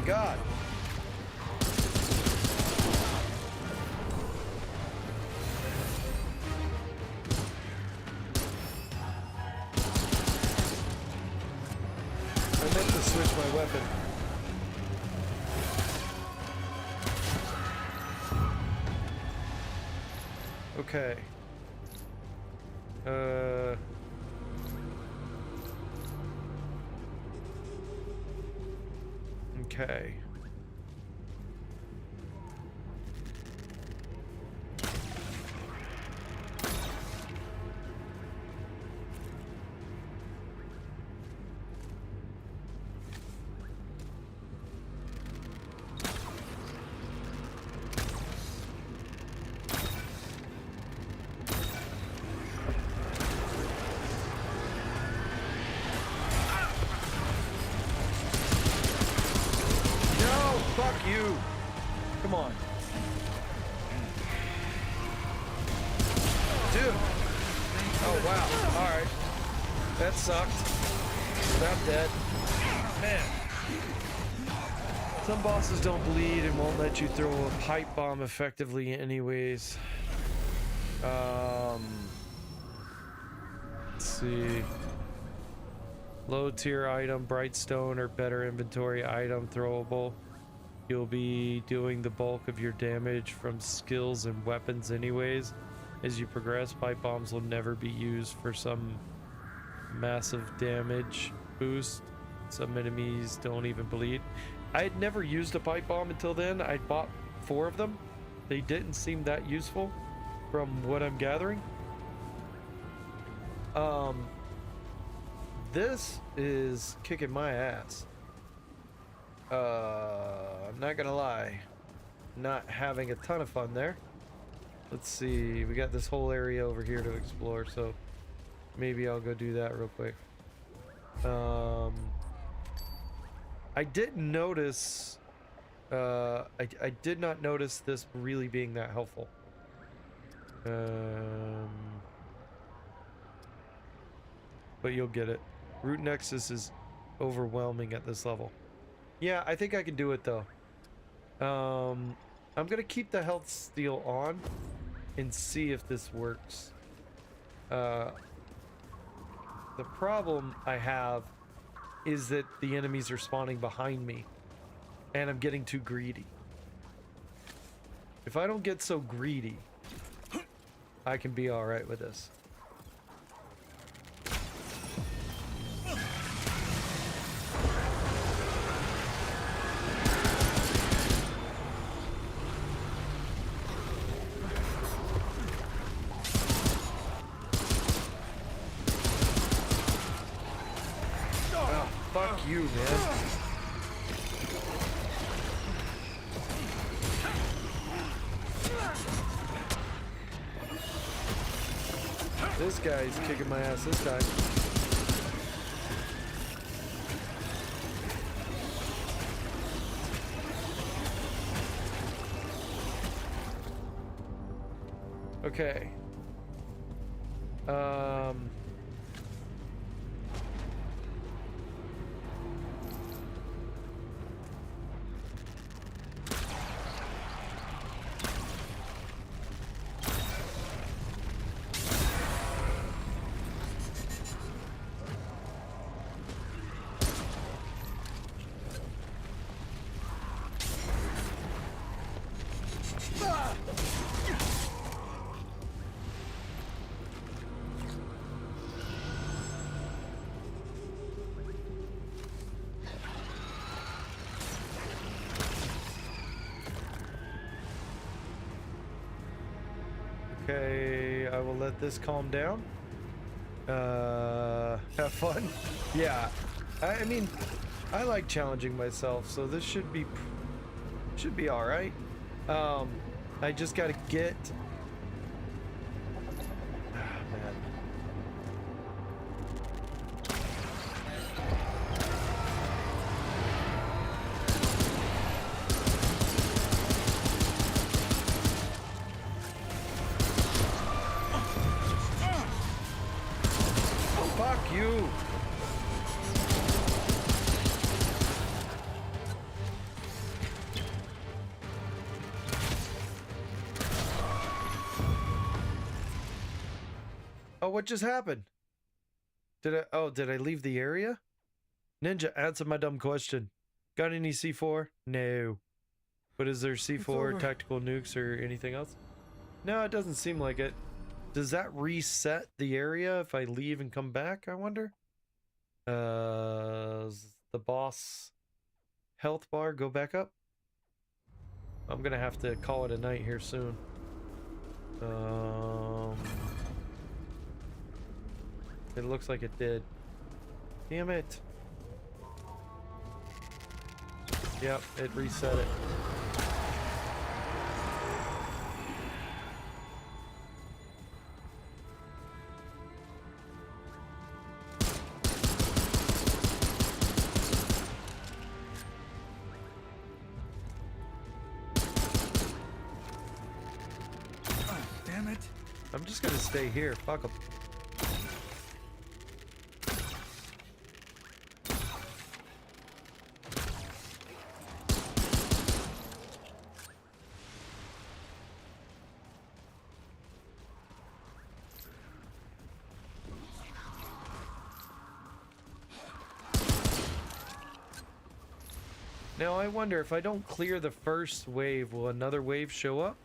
god. I meant to switch my weapon. Okay. Okay. Fuck you! Come on. Dude! Oh wow, alright. That sucked. I'm dead. Man. Some bosses don't bleed and won't let you throw a pipe bomb effectively anyways. Let's see. Low tier item, bright stone, or better inventory item throwable. You'll be doing the bulk of your damage from skills and weapons anyways. As you progress, pipe bombs will never be used for some massive damage boost. Some enemies don't even bleed. I had never used a pipe bomb until then. I bought 4 of them. They didn't seem that useful from what I'm gathering. This is kicking my ass. I'm not gonna lie, not having a ton of fun there. Let's see, we got this whole area over here to explore, so maybe I'll go do that real quick. I didn't notice, I did not notice this really being that helpful. But you'll get it. Root Nexus is overwhelming at this level. Yeah, I think I can do it though. I'm gonna keep the health steal on and see if this works. The problem I have is that the enemies are spawning behind me and I'm getting too greedy. If I don't get so greedy, I can be all right with this. Fuck you, man. This guy's kicking my ass this time. Okay. Okay, I will let this calm down. Have fun. Yeah, I mean, I like challenging myself, so this should be all right. I just gotta get. Ah, man. Fuck you. Oh, what just happened? Did I leave the area? Ninja, answer my dumb question. Got any C4? No. But is there C4, tactical nukes, or anything else? No, it doesn't seem like it. Does that reset the area if I leave and come back, I wonder? The boss health bar go back up? I'm gonna have to call it a night here soon. It looks like it did. Damn it. Yep, it reset it. Damn it. I'm just gonna stay here. Fuck 'em. Now I wonder if I don't clear the first wave, will another wave show up?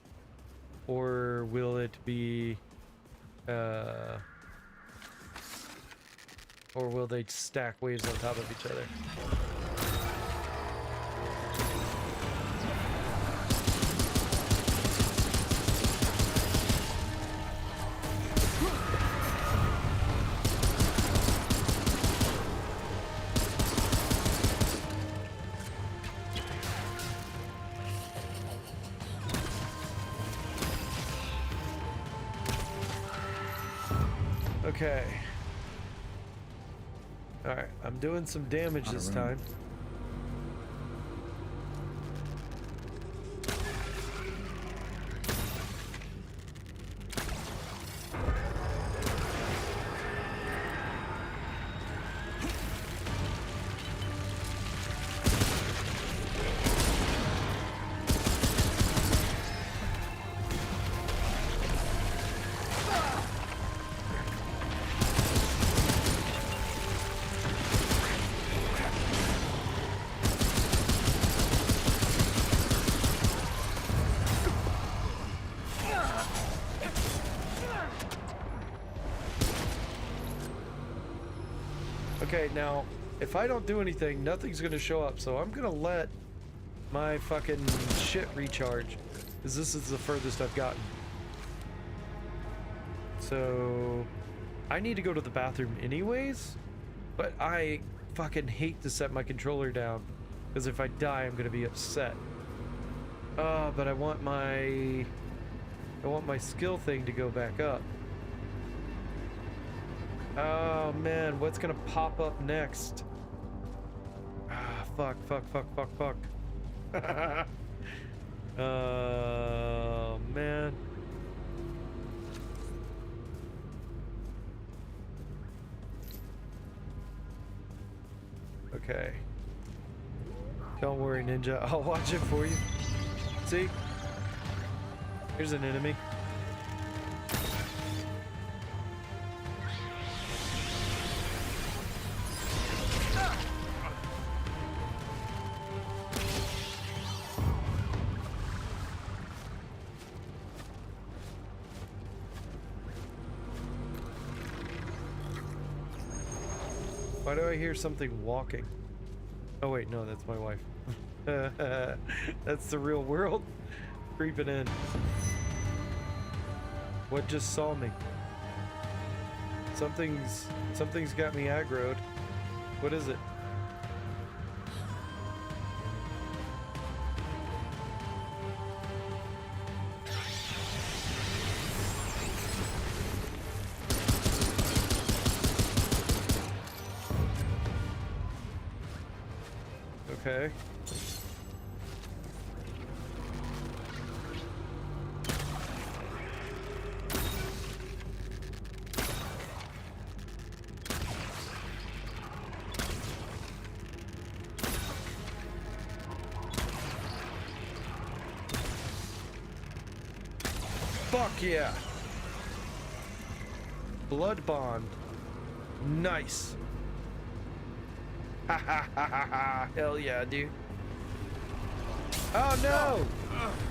Or will it be, or will they stack waves on top of each other? Okay. Alright, I'm doing some damage this time. Okay, now, if I don't do anything, nothing's gonna show up, so I'm gonna let my fucking shit recharge, because this is the furthest I've gotten. So, I need to go to the bathroom anyways, but I fucking hate to set my controller down, because if I die, I'm gonna be upset. But I want my skill thing to go back up. Oh man, what's gonna pop up next? Ah, fuck. Oh man. Okay. Don't worry, Ninja. I'll watch it for you. See? Here's an enemy. Why do I hear something walking? Oh wait, no, that's my wife. That's the real world creeping in. What just saw me? Something's got me aggroed. What is it? Okay. Fuck yeah. Blood bond. Nice. Ha ha ha ha ha. Hell yeah, dude. Oh no!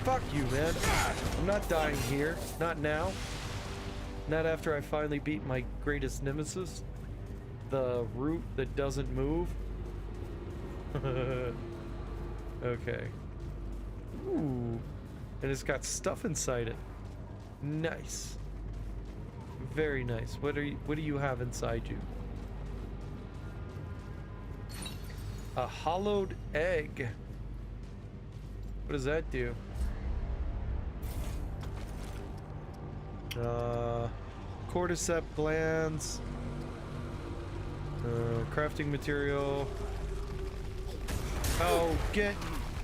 Fuck you, man. I'm not dying here. Not now. Not after I finally beat my greatest nemesis. The root that doesn't move. Okay. Ooh. And it's got stuff inside it. Nice. Very nice. What do you have inside you? A hollowed egg. What does that do? Cordyceps glands. Crafting material. Oh,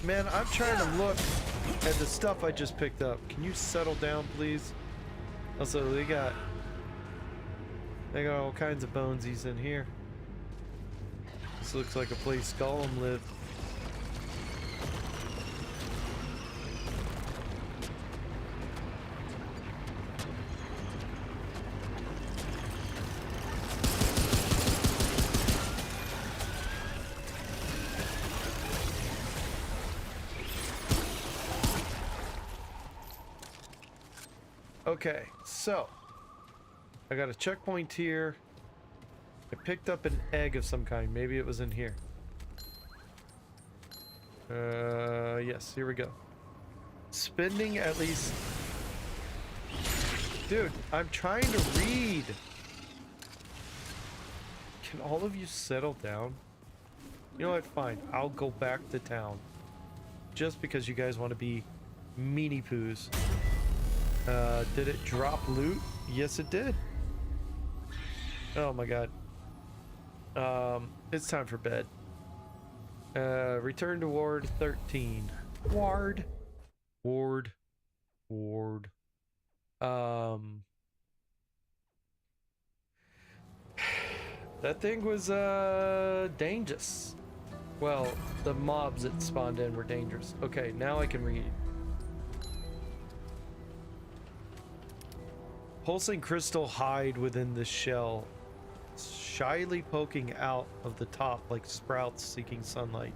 man, I'm trying to look at the stuff I just picked up. Can you settle down, please? Also, they got all kinds of bonesies in here. This looks like a place Gollum lived. Okay, so I got a checkpoint here. I picked up an egg of some kind. Maybe it was in here. Yes, here we go. Spending at least... Dude, I'm trying to read. Can all of you settle down? You know what? Fine. I'll go back to town. Just because you guys want to be meanie poos. Did it drop loot? Yes, it did. Oh my god. It's time for bed. Return to Ward 13. Ward. That thing was, dangerous. Well, the mobs that spawned in were dangerous. Okay, now I can read. Pulsing crystal hide within the shell, shyly poking out of the top like sprouts seeking sunlight.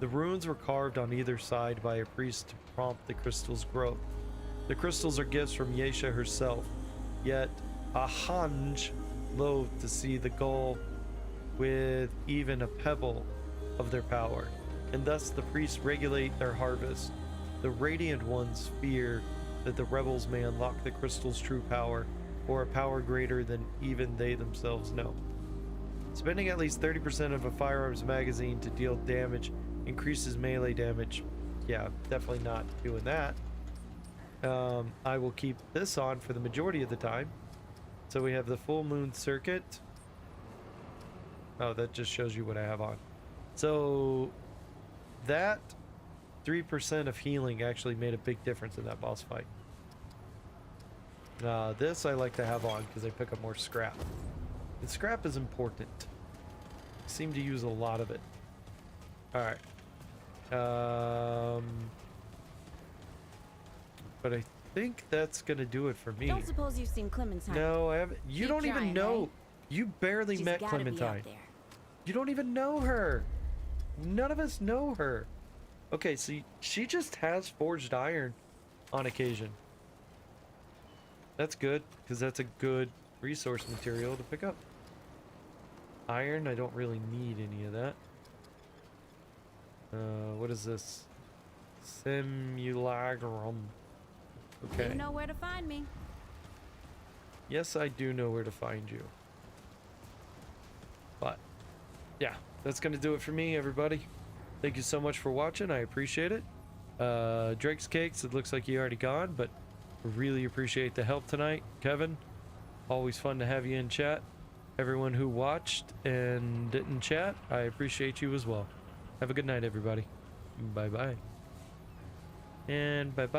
The runes were carved on either side by a priest to prompt the crystal's growth. The crystals are gifts from Yesha herself, yet Ahanj loathed to see the goal with even a pebble of their power, and thus the priests regulate their harvest. The Radiant Ones fear that the rebels may unlock the crystal's true power, or a power greater than even they themselves know. Spending at least 30% of a firearms magazine to deal damage increases melee damage. Yeah, definitely not doing that. I will keep this on for the majority of the time. So we have the full moon circuit. Oh, that just shows you what I have on. So that 3% of healing actually made a big difference in that boss fight. This I like to have on because I pick up more scrap. And scrap is important. I seem to use a lot of it. Alright. But I think that's gonna do it for me. Don't suppose you've seen Clementine? No, I haven't. You Keep don't even trying, know. eh? You barely She's met gotta be out Clementine. there. You don't even know her. None of us know her. Okay, so she just has forged iron on occasion. That's good, because that's a good resource material to pick up. Iron, I don't really need any of that. What is this? Simulacrum. Okay. You know where to find me. Yes, I do know where to find you. But, yeah, that's going to do it for me, everybody. Thank you so much for watching. I appreciate it. Drake's Cakes, it looks like you already gone, but really appreciate the help tonight. Kevin, always fun to have you in chat. Everyone who watched and didn't chat, I appreciate you as well. Have a good night, everybody. Bye-bye. And bye-bye.